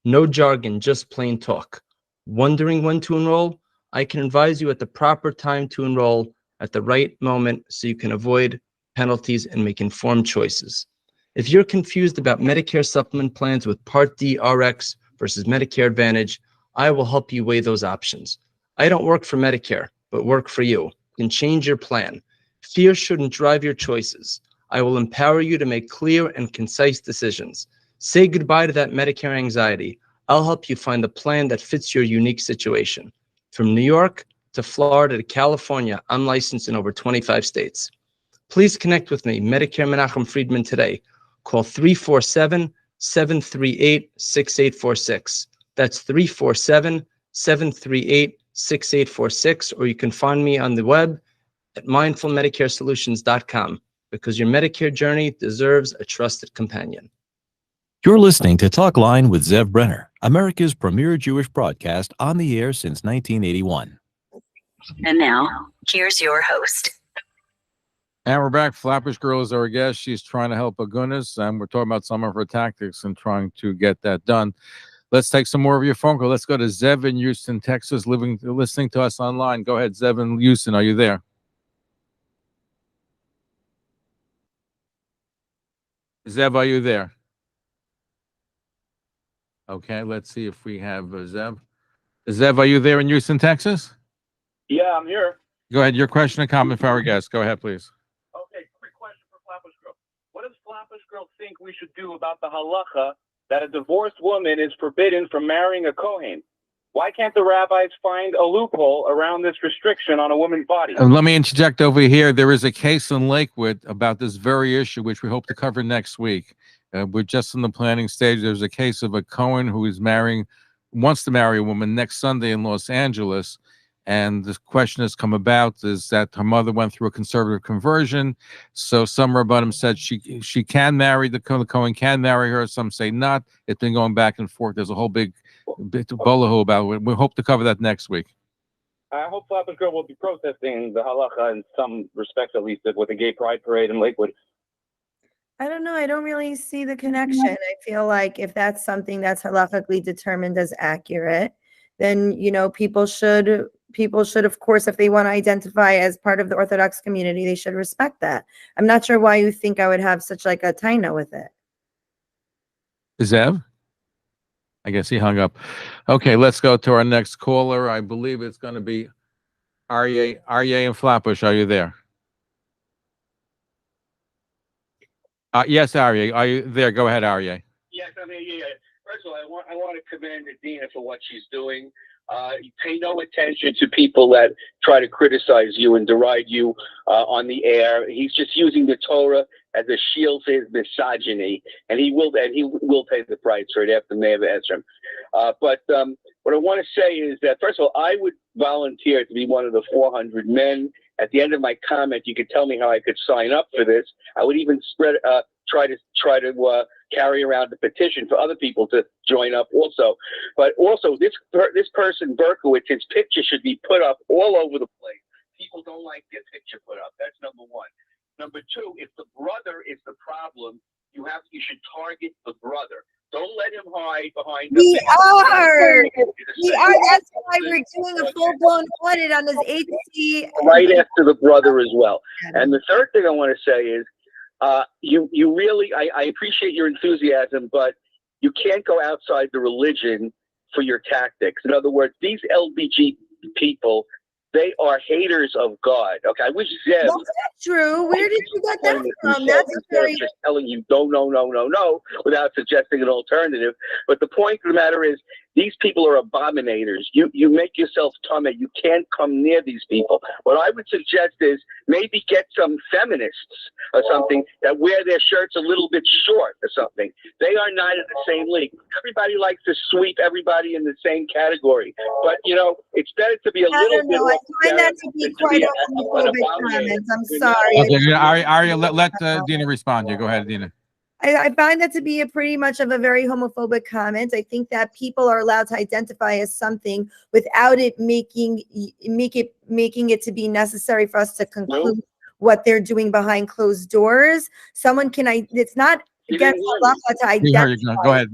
Speaker 1: No jargon, just plain talk. Wondering when to enroll? I can advise you at the proper time to enroll at the right moment so you can avoid penalties and make informed choices. If you're confused about Medicare supplement plans with Part D RX versus Medicare Advantage, I will help you weigh those options. I don't work for Medicare, but work for you. You can change your plan. Fear shouldn't drive your choices. I will empower you to make clear and concise decisions. Say goodbye to that Medicare anxiety. I'll help you find the plan that fits your unique situation. From New York to Florida to California, I'm licensed in over 25 states. Please connect with me, Medicare Menachem Friedman, today. Call 347-738-6846. That's 347-738-6846, or you can find me on the web at mindfulmedicaresolutions.com, because your Medicare journey deserves a trusted companion.
Speaker 13: You're listening to Talkline with Zev Brenner, America's premier Jewish broadcast, on the air since 1981.
Speaker 2: And now, here's your host.
Speaker 3: And we're back. Flatbush Girl is our guest. She's trying to help Agunah, and we're talking about some of her tactics and trying to get that done. Let's take some more of your phone call. Let's go to Zev in Houston, Texas, listening to us online. Go ahead, Zev in Houston. Are you there? Zev, are you there? Okay, let's see if we have Zev. Zev, are you there in Houston, Texas?
Speaker 22: Yeah, I'm here.
Speaker 3: Go ahead. Your question or comment for our guest. Go ahead, please.
Speaker 22: Okay, quick question for Flatbush Girl. What does Flatbush Girl think we should do about the halacha that a divorced woman is forbidden from marrying a Kohen? Why can't the rabbis find a loophole around this restriction on a woman's body?
Speaker 3: Let me interject over here. There is a case in Lakewood about this very issue, which we hope to cover next week. We're just in the planning stage. There's a case of a Cohen who wants to marry a woman next Sunday in Los Angeles. And the question has come about is that her mother went through a conservative conversion. So some Rabbanim said she can marry the Cohen, can marry her. Some say not. It's been going back and forth. There's a whole big bolaho about it. We hope to cover that next week.
Speaker 22: I hope Flatbush Girl will be protesting the halacha in some respects, at least, with the gay pride parade in Lakewood.
Speaker 4: I don't know. I don't really see the connection. I feel like if that's something that's halakhically determined as accurate, then, people should, of course, if they want to identify as part of the Orthodox community, they should respect that. I'm not sure why you think I would have such like a taina with it.
Speaker 3: Zev? I guess he hung up. Okay, let's go to our next caller. I believe it's going to be Aryeh. Aryeh in Flatbush. Are you there? Yes, Aryeh. Are you there? Go ahead, Aryeh.
Speaker 23: Yes, I mean, yeah. First of all, I want to commend Adina for what she's doing. You pay no attention to people that try to criticize you and deride you on the air. He's just using the Torah as a shield to his misogyny, and he will pay the price for it after Me'ah Esrim. But what I want to say is that, first of all, I would volunteer to be one of the 400 men. At the end of my comment, you could tell me how I could sign up for this. I would even try to carry around a petition for other people to join up also. But also, this person, Berkowitz, his picture should be put up all over the place. People don't like their picture put up. That's number one. Number two, if the brother is the problem, you should target the brother. Don't let him hide behind.
Speaker 4: We are. That's why we're doing a full-blown audit on his agency.
Speaker 23: Right after the brother as well. And the third thing I want to say is, you really, I appreciate your enthusiasm, but you can't go outside the religion for your tactics. In other words, these LBG people, they are haters of God. Okay, I wish Zev.
Speaker 4: That's not true. Where did you get that from? That's a very.
Speaker 23: Just telling you no, without suggesting an alternative. But the point of the matter is, these people are abominators. You make yourself tummy. You can't come near these people. What I would suggest is maybe get some feminists or something that wear their shirts a little bit short or something. They are not in the same league. Everybody likes to sweep everybody in the same category. But, it's better to be a little bit.
Speaker 4: I find that to be quite homophobic comments. I'm sorry.
Speaker 3: Okay, Arya, let Dina respond. You go ahead, Dina.
Speaker 4: I find that to be a pretty much of a very homophobic comment. I think that people are allowed to identify as something without it making it to be necessary for us to conclude what they're doing behind closed doors. Someone can. It's not against halacha to identify.
Speaker 3: Go ahead.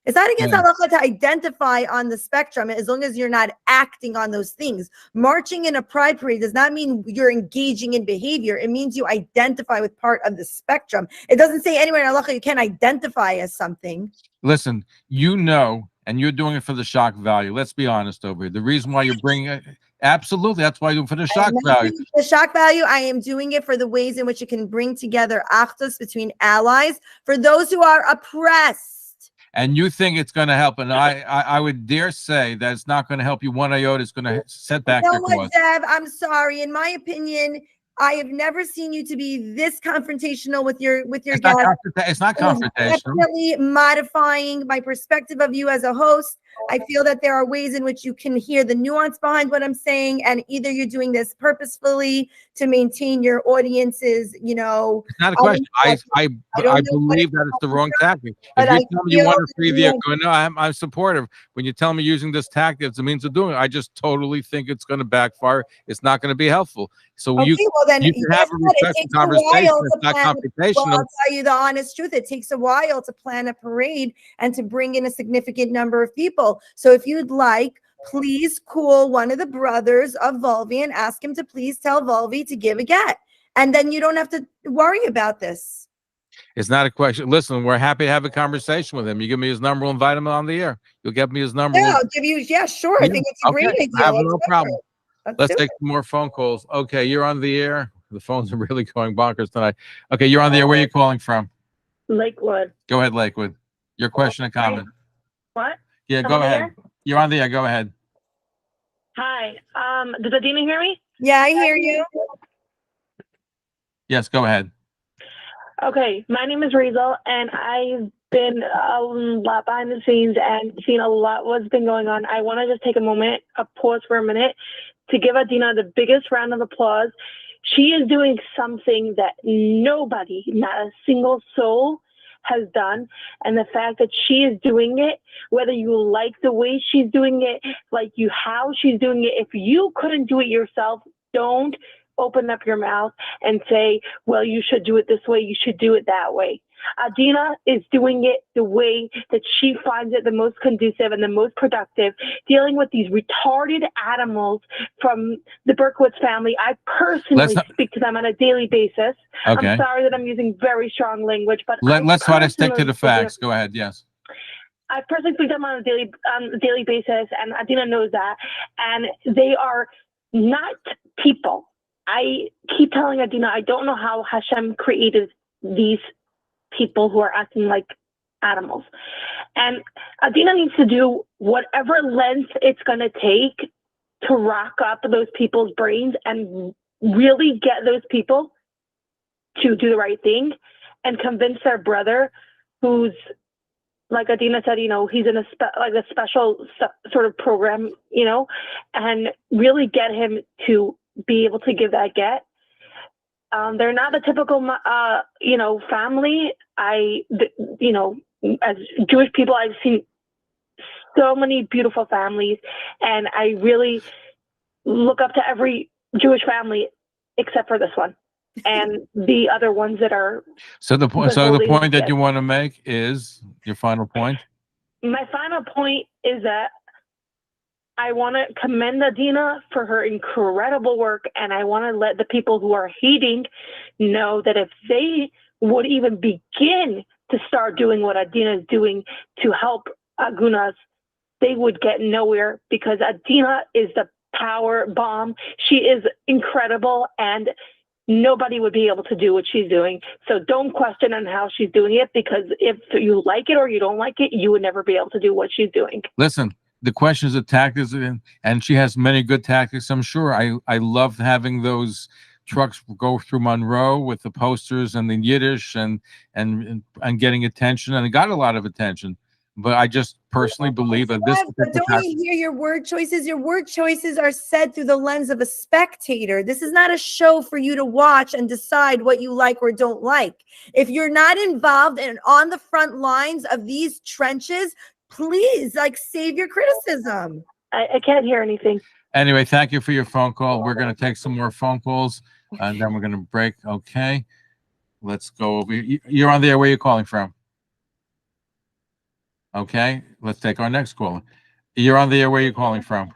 Speaker 4: It's not against halacha to identify on the spectrum as long as you're not acting on those things. Marching in a pride parade does not mean you're engaging in behavior. It means you identify with part of the spectrum. It doesn't say anywhere in halacha you can't identify as something.
Speaker 3: Listen, and you're doing it for the shock value. Let's be honest over here. The reason why you're bringing it, absolutely, that's why you're doing it for the shock value.
Speaker 4: The shock value, I am doing it for the ways in which it can bring together achdus between allies for those who are oppressed.
Speaker 3: And you think it's going to help, and I would dare say that it's not going to help you one iota. It's going to set back your cause.
Speaker 4: Zev, I'm sorry. In my opinion, I have never seen you to be this confrontational with your guest.
Speaker 3: It's not confrontational.
Speaker 4: Definitely modifying my perspective of you as a host. I feel that there are ways in which you can hear the nuance behind what I'm saying, and either you're doing this purposefully to maintain your audience's,
Speaker 3: It's not a question. I believe that it's the wrong tactic. If you tell me you want to free the Agunah, I'm supportive. When you tell me using this tactic as a means of doing it, I just totally think it's going to backfire. It's not going to be helpful. So you can have a respectful conversation. It's not computational.
Speaker 4: Well, I'll tell you the honest truth. It takes a while to plan a parade and to bring in a significant number of people. So if you'd like, please call one of the brothers of Volvi and ask him to please tell Volvi to give a get. And then you don't have to worry about this.
Speaker 3: It's not a question. Listen, we're happy to have a conversation with him. You give me his number, we'll invite him on the air. You'll get me his number.
Speaker 4: Yeah, I'll give you. Yeah, sure. I think it's a great idea.
Speaker 3: I have no problem. Let's take some more phone calls. Okay, you're on the air. The phones are really going bonkers tonight. Okay, you're on the air. Where are you calling from?
Speaker 16: Lakewood.
Speaker 3: Go ahead, Lakewood. Your question or comment?
Speaker 16: What?
Speaker 3: Yeah, go ahead. You're on the air. Go ahead.
Speaker 16: Hi. Does Adina hear me?
Speaker 4: Yeah, I hear you.
Speaker 3: Yes, go ahead.
Speaker 16: Okay, my name is Rizel, and I've been a lot behind the scenes and seen a lot what's been going on. I want to just take a pause for a minute to give Adina the biggest round of applause. She is doing something that nobody, not a single soul, has done. And the fact that she is doing it, whether you like the way she's doing it, how she's doing it, if you couldn't do it yourself, don't open up your mouth and say, well, you should do it this way, you should do it that way. Adina is doing it the way that she finds it the most conducive and the most productive, dealing with these retarded animals from the Berkowitz family. I personally speak to them on a daily basis.
Speaker 3: Okay.
Speaker 16: I'm sorry that I'm using very strong language, but
Speaker 3: let's try to stick to the facts. Go ahead. Yes.
Speaker 16: I personally speak to them on a daily basis, and Adina knows that. And they are not people. I keep telling Adina, I don't know how Hashem created these people who are acting like animals. And Adina needs to do whatever length it's going to take to rock up those people's brains and really get those people to do the right thing and convince their brother, who's, like Adina said, he's in a special sort of program, and really get him to be able to give that get. They're not the typical, family. As Jewish people, I've seen so many beautiful families, and I really look up to every Jewish family except for this one.
Speaker 6: and the other ones that are
Speaker 3: So the point
Speaker 6: withholding
Speaker 3: that
Speaker 6: debt.
Speaker 3: you want to make is your final point.
Speaker 6: My final point is that I want to commend Adina for her incredible work, and I want to let the people who are hating know that if they would even begin to start doing what Adina is doing to help Agunahs, they would get nowhere, because Adina is the power bomb. She is incredible, and nobody would be able to do what she's doing. So don't question on how she's doing it, because if you like it or you don't like it, you would never be able to do what she's doing.
Speaker 3: Listen, the question is the tactics, and she has many good tactics, I'm sure. I love having those trucks go through Monroe with the posters and the Yiddish and getting attention, and it got a lot of attention. But I just personally believe that this
Speaker 4: But don't you hear your word choices? Your word choices are said through the lens of a spectator. This is not a show for you to watch and decide what you like or don't like. If you're not involved and on the front lines of these trenches, please, save your criticism.
Speaker 6: I can't hear anything.
Speaker 3: Anyway, thank you for your phone call. We're going to take some more phone calls, and then we're going to break. Okay, let's go over. You're on the air. Where are you calling from? Okay, let's take our next caller. You're on the air. Where are you calling from?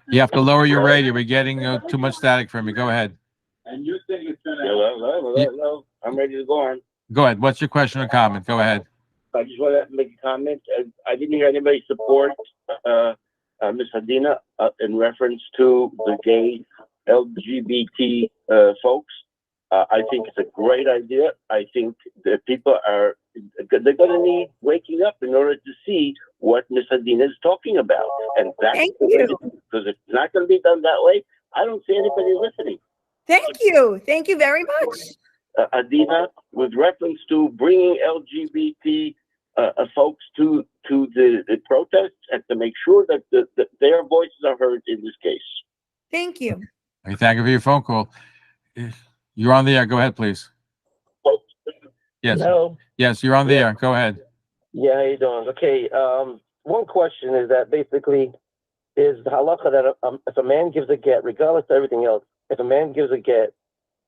Speaker 3: You have to lower your radio. We're getting too much static from you. Go ahead.
Speaker 23: And you think it's gonna hello. I'm ready to go on.
Speaker 3: Go ahead. What's your question or comment? Go ahead.
Speaker 23: I just want to make a comment. I didn't hear anybody support Miss Adina in reference to the gay LGBT folks. I think it's a great idea. I think that people they're going to need waking up in order to see what Miss Adina is talking about. And that's because it's not going to be done that way. I don't see anybody listening.
Speaker 4: Thank you. Thank you very much.
Speaker 23: Adina, with reference to bringing LGBT folks to the protests and to make sure that their voices are heard in this case.
Speaker 4: Thank you.
Speaker 3: Okay, thank you for your phone call. You're on the air. Go ahead, please. Yes.
Speaker 18: Hello.
Speaker 3: Yes, you're on the air. Go ahead.
Speaker 18: Yeah, how you doing? Okay. One question is that basically is the halacha that if a man gives a get, regardless of everything else, if a man gives a get,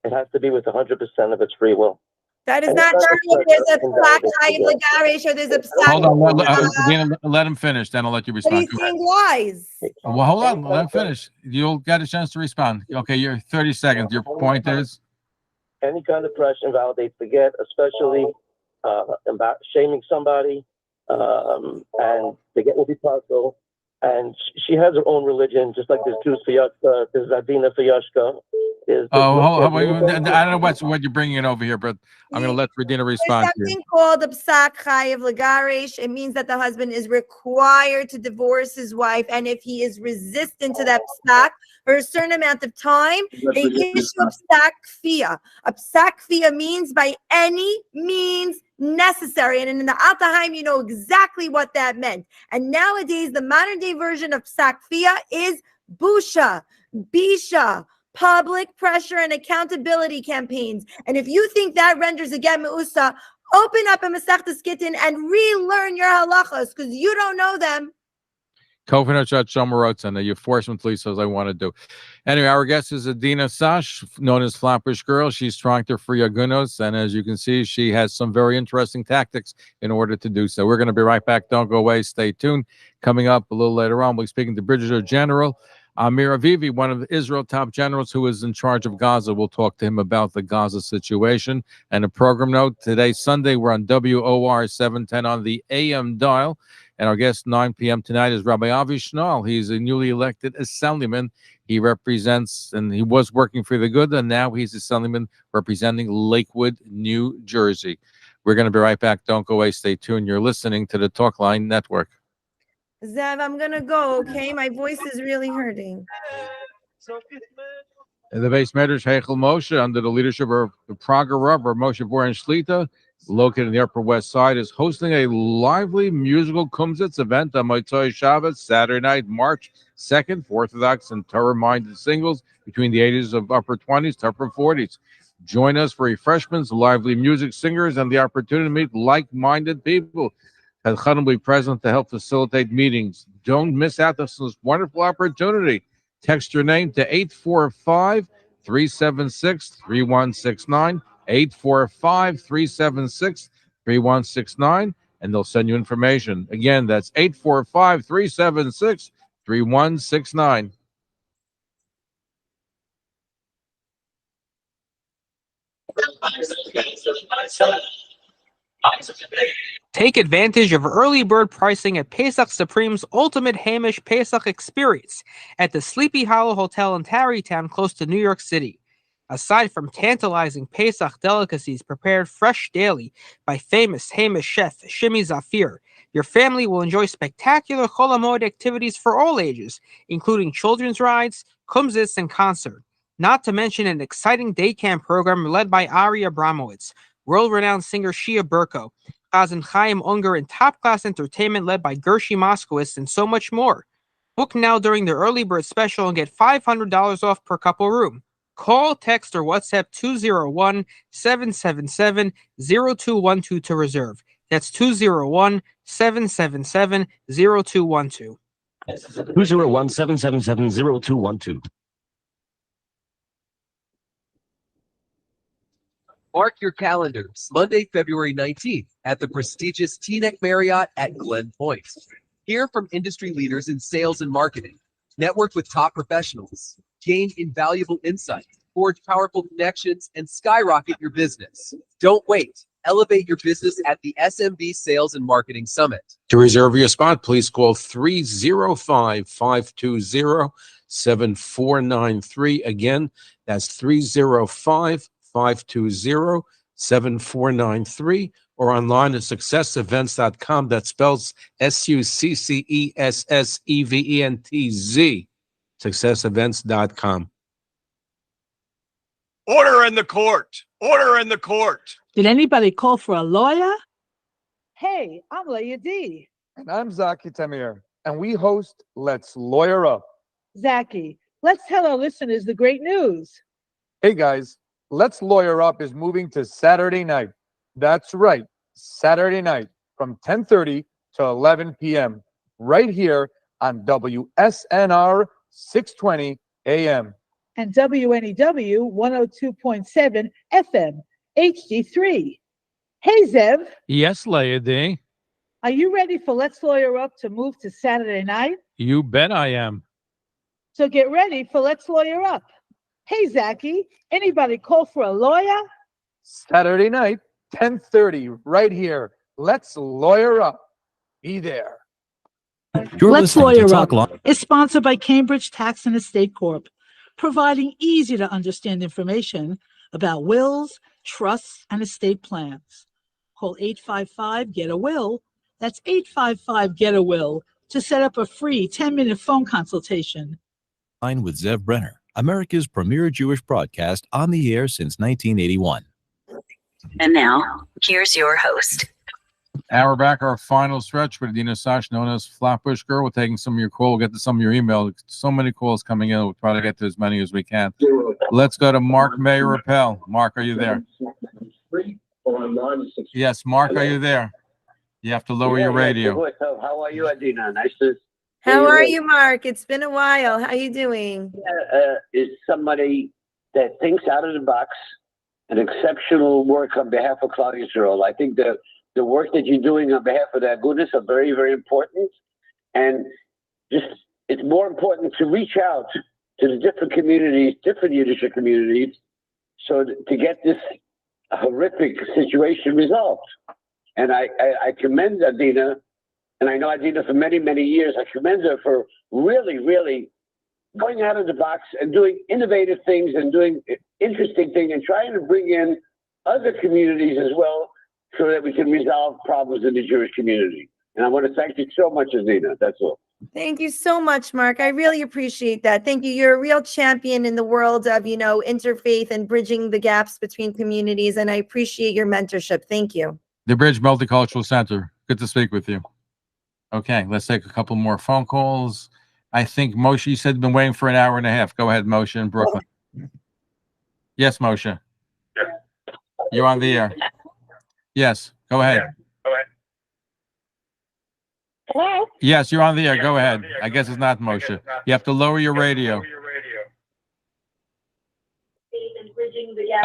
Speaker 18: it has to be with 100% of its free will.
Speaker 4: That is not true. If there's a psak chayv legarish or there's a psak.
Speaker 3: Hold on. Let him finish. Then I'll let you
Speaker 4: But
Speaker 3: respond.
Speaker 4: he's saying lies.
Speaker 3: Well, hold on. Let him finish. You'll get a chance to respond. Okay, you're 30 seconds. Your point is?
Speaker 18: Any kind of pressure invalidates the get, especially about shaming somebody, and the get will be partial. And she has her own religion, just like there's Jews Fiyashka, there's Adina Fiyashka.
Speaker 3: I don't know what you're bringing it over here, but I'm going to let Radina respond.
Speaker 4: There's something called a psak chayv legarish. It means that the husband is required to divorce his wife, and if he is resistant to that psak for a certain amount of time, they issue a psak kfiyah. A psak kfiyah means by any means necessary, and in the Altaheim, you know exactly what that meant. And nowadays, the modern day version of psak kfiyah is busha, bisha, public pressure and accountability campaigns. And if you think that renders a get me'usa, open up a Masechtas Gittin and relearn your halachas, because you don't know them.
Speaker 3: Kovenachat Shomerotz, and you forcefully says I want to do. Anyway, our guest is Adina Sash, known as Flatbush Girl. She's trying to free Agunos, and as you can see, she has some very interesting tactics in order to do so. We're going to be right back. Don't go away. Stay tuned. Coming up a little later on, we'll be speaking to Brigadier General Amir Avivi, one of Israel's top generals who is in charge of Gaza. We'll talk to him about the Gaza situation. And a program note, today, Sunday, we're on WOR 710 on the AM dial. And our guest 9 p.m. tonight is Rabbi Avi Schnall. He's a newly elected assemblyman. He represents, and he was working for the good, and now he's assemblyman representing Lakewood, New Jersey. We're going to be right back. Don't go away. Stay tuned. You're listening to the Talkline Network.
Speaker 4: Zev, I'm going to go, okay? My voice is really hurting.
Speaker 3: The base Medrash Heichel Moshe, under the leadership of the Prager Rav, Moshe Boren Shlita, located in the Upper West Side, is hosting a lively musical Kumsitz event on Motzei Shabbos, Saturday night, March 2nd, for Orthodox and Torah-minded singles between the ages of upper 20s to upper 40s. Join us for refreshments, lively music, singers, and the opportunity to meet like-minded people. Chadchan will be present to help facilitate meetings. Don't miss out on this wonderful opportunity. Text your name to 845-376-3169, 845-376-3169, and they'll send you information. Again, that's 845-376-3169.
Speaker 8: Take advantage of early bird pricing at Pesach Supreme's Ultimate Hamish Pesach Experience at the Sleepy Hollow Hotel in Tarrytown, close to New York City. Aside from tantalizing Pesach delicacies prepared fresh daily by famous Hamish chef Shimi Zafir, your family will enjoy spectacular Chol Hamoed activities for all ages, including children's rides, kumzits, and concert. Not to mention an exciting day camp program led by Ari Abramowitz, world-renowned singer Shia Burko, Chazan Chaim Unger, and top-class entertainment led by Gershie Moskowitz, and so much more. Book now during the early bird special and get $500 off per couple room. Call, text, or WhatsApp 201-777-0212 to reserve. That's 201-777-0212.
Speaker 9: 201-777-0212.
Speaker 10: Mark your calendars, Monday, February 19th at the prestigious Teaneck Marriott at Glen Point. Hear from industry leaders in sales and marketing. Network with top professionals. Gain invaluable insight. Forge powerful connections and skyrocket your business. Don't wait. Elevate your business at the SMB Sales and Marketing Summit.
Speaker 5: To reserve your spot, please call 305-520-7493. Again, that's 305-520-7493, or online at successevents.com. That spells SUCCESSEVENTZ. Successevents.com.
Speaker 24: Order in the court. Order in the court.
Speaker 25: Did anybody call for a lawyer? Hey, I'm Leah D.
Speaker 26: And I'm Zaki Tamir, and we host Let's Lawyer Up.
Speaker 25: Zaki, let's tell our listeners the great news.
Speaker 26: Hey guys, Let's Lawyer Up is moving to Saturday night. That's right, Saturday night from 10:30 to 11 p.m. right here on WSNR 620 AM.
Speaker 25: And WNEW 102.7 FM, HD3. Hey, Zev,
Speaker 3: Yes, Leah D.
Speaker 25: are you ready for Let's Lawyer Up to move to Saturday night?
Speaker 3: You bet I am.
Speaker 25: So get ready for Let's Lawyer Up. Hey, Zaki, anybody call for a lawyer?
Speaker 26: Saturday night, 10:30 right here. Let's Lawyer Up. Be there.
Speaker 13: You're
Speaker 25: Let's
Speaker 13: listening to
Speaker 25: Lawyer Up
Speaker 13: Talkline.
Speaker 25: is sponsored by Cambridge Tax and Estate Corp, providing easy to understand information about wills, trusts, and estate plans. Call 855-GET-A-WILL. That's 855-GET-A-WILL to set up a free 10-minute phone consultation.
Speaker 13: Talkline with Zev Brenner, America's premier Jewish broadcast, on the air since 1981.
Speaker 2: And now, here's your host.
Speaker 3: Now we're back, our final stretch with Adina Sash, known as Flatbush Girl. We're taking some of your calls. We'll get to some of your email. So many calls coming in. We'll try to get to as many as we can. Let's go to Mark Mayer Rappel. Mark, are you there? Yes, Mark, are you there? You have to lower your radio.
Speaker 27: How are you, Adina? Nice to.
Speaker 4: How are you, Mark? It's been a while. How you doing?
Speaker 27: Is somebody that thinks out of the box, an exceptional work on behalf of Klal Yisrael. I think the work that you're doing on behalf of the Agudas are very, very important. And just it's more important to reach out to the different communities, different Yiddish communities, so to get this horrific situation resolved. And I commend Adina, and I know Adina for many, many years. I commend her for really, really going out of the box and doing innovative things and doing interesting things and trying to bring in other communities as well so that we can resolve problems in the Jewish community. And I want to thank you so much, Adina. That's all.
Speaker 4: Thank you so much, Mark. I really appreciate that. Thank you. You're a real champion in the world of, interfaith and bridging the gaps between communities. And I appreciate your mentorship. Thank you.
Speaker 3: The Bridge Multicultural Center. Good to speak with you. Okay, let's take a couple more phone calls. I think Moshe, you said, been waiting for an hour and a half. Go ahead, Moshe in Brooklyn. Yes, Moshe. You're on the air. Yes, go ahead.
Speaker 6: Hello?
Speaker 3: Yes, you're on the air. Go ahead. I guess it's not Moshe. You have to lower your radio.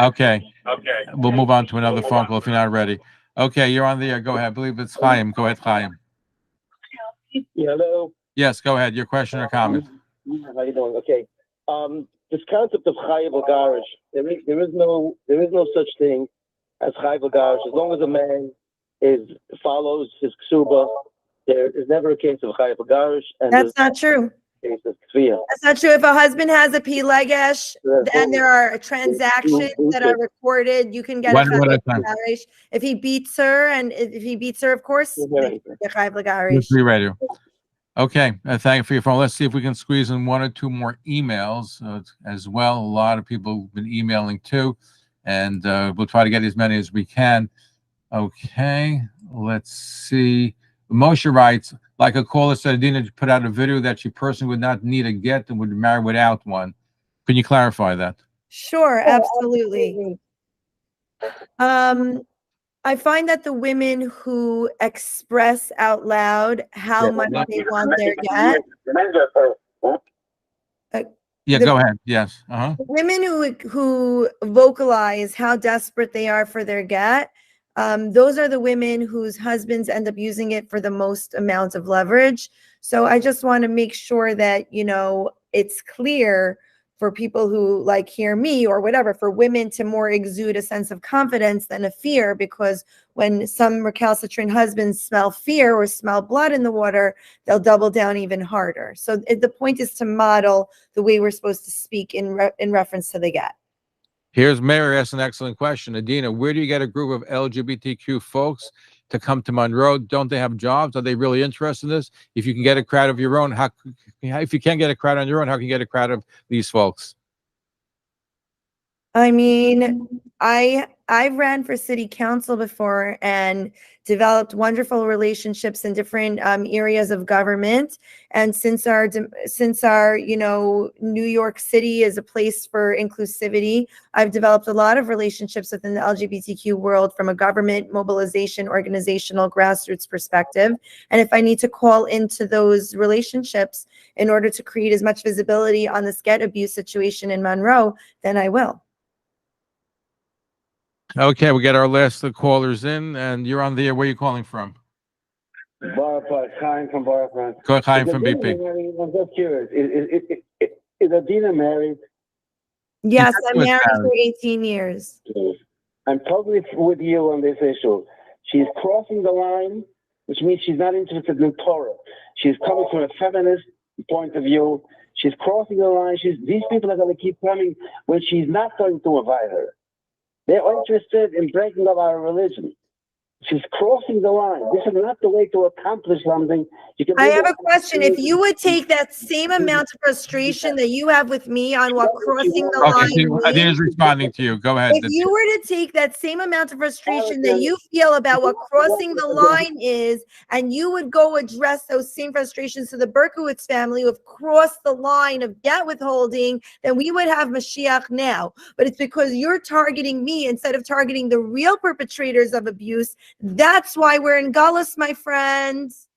Speaker 3: Okay. We'll move on to another phone call if you're not ready. Okay, you're on the air. Go ahead. I believe it's Chaim. Go ahead, Chaim.
Speaker 18: Yeah, hello.
Speaker 3: Yes, go ahead. Your question or comment.
Speaker 18: How you doing? Okay. This concept of chayiv l'garish, there is no such thing as chayiv l'garish. As long as a man follows his ksuba, there is never a case of chayiv l'garish.
Speaker 4: That's not true. That's not true. If a husband has a pilegesh, then there are transactions that are recorded. You can get a chayiv l'garish. If he beats her, of course, the chayiv l'garish.
Speaker 3: Free radio. Okay, thank you for your phone. Let's see if we can squeeze in one or two more emails as well. A lot of people have been emailing too, and we'll try to get as many as we can. Okay, let's see. Moshe writes, like a caller said, Adina put out a video that she personally would not need a get and would marry without one. Can you clarify that?
Speaker 4: Sure, absolutely. I find that the women who express out loud how much they want their get.
Speaker 3: Go ahead. Yes.
Speaker 4: Women who vocalize how desperate they are for their get, those are the women whose husbands end up using it for the most amount of leverage. So I just want to make sure that, it's clear for people who hear me or whatever, for women to more exude a sense of confidence than a fear, because when some recalcitrant husbands smell fear or smell blood in the water, they'll double down even harder. So the point is to model the way we're supposed to speak in reference to the get.
Speaker 3: Here's Mary asking an excellent question. Adina, where do you get a group of LGBTQ folks to come to Monroe? Don't they have jobs? Are they really interested in this? If you can get a crowd of your own, if you can't get a crowd on your own, how can you get a crowd of these folks?
Speaker 4: I mean, I ran for city council before and developed wonderful relationships in different areas of government. And since our New York City is a place for inclusivity, I've developed a lot of relationships within the LGBTQ world from a government mobilization, organizational, grassroots perspective. And if I need to call into those relationships in order to create as much visibility on this get abuse situation in Monroe, then I will.
Speaker 3: Okay, we got our last callers in, and you're on the air. Where are you calling from?
Speaker 27: Borough Chaim from Borough.
Speaker 3: Go Chaim from BP.
Speaker 27: I'm just curious. Is Adina married?
Speaker 4: Yes, I'm married for 18 years.
Speaker 27: I'm totally with you on this issue. She's crossing the line, which means she's not interested in Torah. She's coming from a feminist point of view. She's crossing the line. These people are going to keep coming when she's not going to invite her. They're interested in breaking up our religion. She's crossing the line. This is not the way to accomplish something.
Speaker 4: I have a question. If you would take that same amount of frustration that you have with me on what crossing the line means,
Speaker 3: Adina's responding to you. Go ahead.
Speaker 4: if you were to take that same amount of frustration that you feel about what crossing the line is, and you would go address those same frustrations to the Berkowitz family who have crossed the line of debt withholding, then we would have Mashiach now. But it's because you're targeting me instead of targeting the real perpetrators of abuse. That's why we're in Gullus, my friends.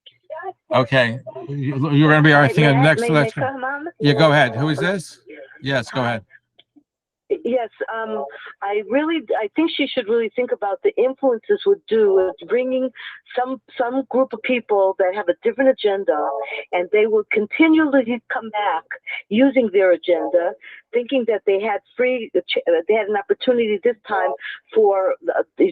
Speaker 3: Okay, you're going to be our thing next. Yeah, go ahead. Who is this? Yes, go ahead.
Speaker 7: Yes, I think she should really think about the influence this would do with bringing some group of people that have a different agenda, and they will continually come back using their agenda, thinking that they had an opportunity this time for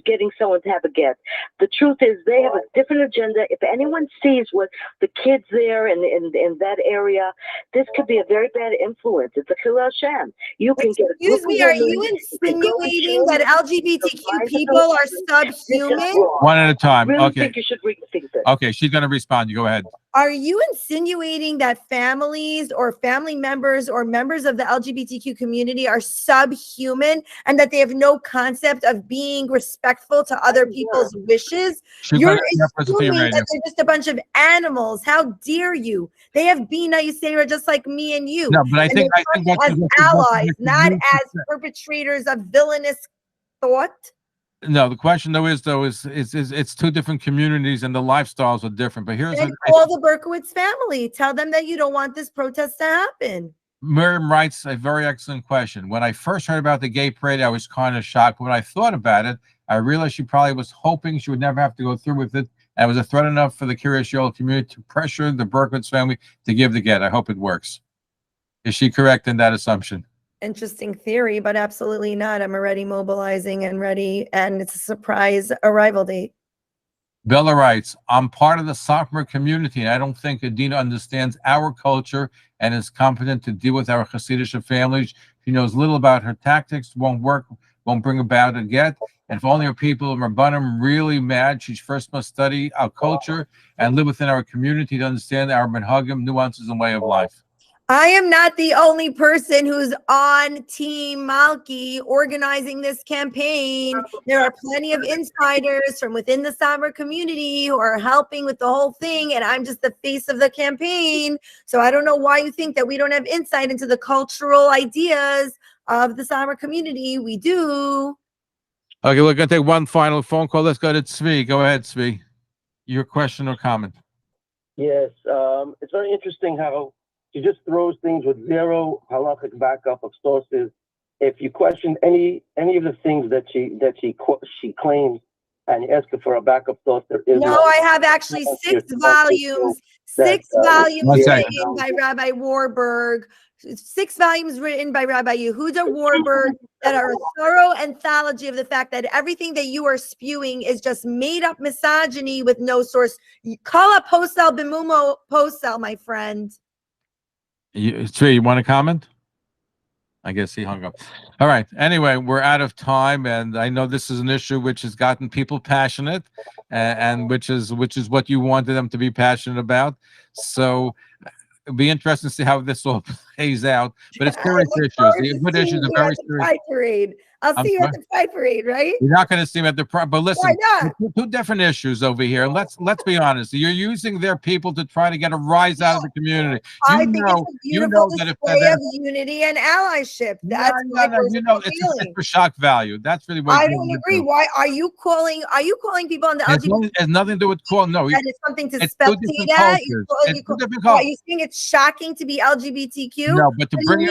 Speaker 7: getting someone to have a get. The truth is they have a different agenda. If anyone sees what the kids there in that area, this could be a very bad influence. It's a Chilul Hashem. You can get.
Speaker 4: Excuse me, are you insinuating that LGBTQ people are subhuman?
Speaker 3: One at a time.
Speaker 7: I really
Speaker 3: Okay.
Speaker 7: think you should rethink this.
Speaker 3: Okay, she's going to respond. You go ahead.
Speaker 4: Are you insinuating that families or family members or members of the LGBTQ community are subhuman and that they have no concept of being respectful to other people's wishes? You're assuming that they're just a bunch of animals. How dare you? They have Bina Yisera just like me and you.
Speaker 3: No, but I think
Speaker 4: as allies, not as perpetrators of villainous thought.
Speaker 3: No, the question is it's two different communities and the lifestyles are different. But here's
Speaker 4: Call the Berkowitz family. Tell them that you don't want this protest to happen.
Speaker 3: Miriam writes a very excellent question. When I first heard about the gay parade, I was kind of shocked. But when I thought about it, I realized she probably was hoping she would never have to go through with it. And it was a threat enough for the curious YOLO community to pressure the Berkowitz family to give the get. I hope it works. Is she correct in that assumption?
Speaker 4: Interesting theory, but absolutely not. I'm already mobilizing and ready, and it's a surprise arrival date.
Speaker 3: Bella writes, I'm part of the sophomore community, and I don't think Adina understands our culture and is competent to deal with our Hasidic families. She knows little about her tactics, won't work, won't bring about a get. And if only our people in Rabbanim really mad, she first must study our culture and live within our community to understand our minhagim, nuances, and way of life.
Speaker 4: I am not the only person who's on Team Malki organizing this campaign. There are plenty of insiders from within the Sabra community who are helping with the whole thing, and I'm just the face of the campaign. So I don't know why you think that we don't have insight into the cultural ideas of the Sabra community. We do.
Speaker 3: Okay, we're going to take one final phone call. Let's go to Tzvi. Go ahead, Tzvi. Your question or comment?
Speaker 18: Yes, it's very interesting how she just throws things with zero halachic backup of sources. If you question any of the things that she claims and you ask her for a backup source, there is
Speaker 4: No, I have actually 6 volumes, 6 volumes written by Rabbi Warburg, 6 volumes written by Rabbi Yehuda Warburg that are a thorough anthology of the fact that everything that you are spewing is just made up misogyny with no source. Call up Posel Bimumo Posel, my friend.
Speaker 3: Tzvi, you want to comment? I guess he hung up. All right. Anyway, we're out of time, and I know this is an issue which has gotten people passionate, and which is what you wanted them to be passionate about. So it'll be interesting to see how this all plays out. But it's serious issues. The good issues are very serious.
Speaker 4: Pride parade. I'll see you at the Pride parade, right?
Speaker 3: You're not going to see them at the Pride, but listen,
Speaker 4: Why not?
Speaker 3: two different issues over here. Let's be honest. You're using their people to try to get a rise out of the community.
Speaker 4: I think it's a beautiful display of unity and allyship. That's my personal feeling.
Speaker 3: It's for shock value. That's really what
Speaker 4: I don't agree. Why are you calling people on the LGBT?
Speaker 3: It has nothing to do with call. No,
Speaker 4: that is something to spectate at. Are you saying it's shocking to be LGBTQ?
Speaker 3: No, but to bring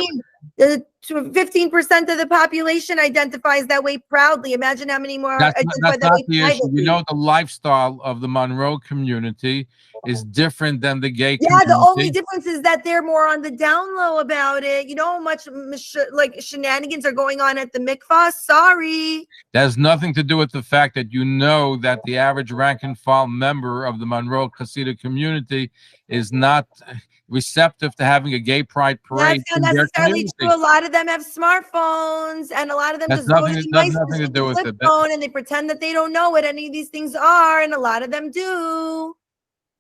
Speaker 4: it. 15% of the population identifies that way proudly. Imagine how many more identify that way
Speaker 3: the issue.
Speaker 4: privately.
Speaker 3: You know, the lifestyle of the Monroe community is different than the gay community.
Speaker 4: Yeah, the only difference is that they're more on the down low about it. You know how much like shenanigans are going on at the mikvah? Sorry.
Speaker 3: That has nothing to do with the fact that you know that the average rank and file member of the Monroe Hasidic community is not receptive to having a gay pride parade.
Speaker 4: That's not necessarily true. A lot of them have smartphones, and a lot of them just go to the devices with the flip phone, and they pretend that they don't know what any of these things are, and a lot of them do.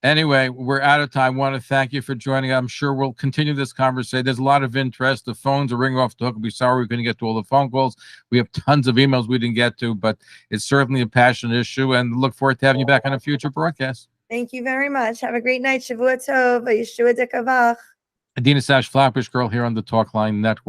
Speaker 3: Anyway, we're out of time. I want to thank you for joining. I'm sure we'll continue this conversation. There's a lot of interest. The phones are ringing off the hook. We're sorry we couldn't get to all the phone calls. We have tons of emails we didn't get to, but it's certainly a passionate issue, and look forward to having you back on a future broadcast.
Speaker 4: Thank you very much. Have a great night. Shavua Tov. Yeshua Dekavach.
Speaker 3: Adina Sash, Flatbush Girl, here on the Talkline Network.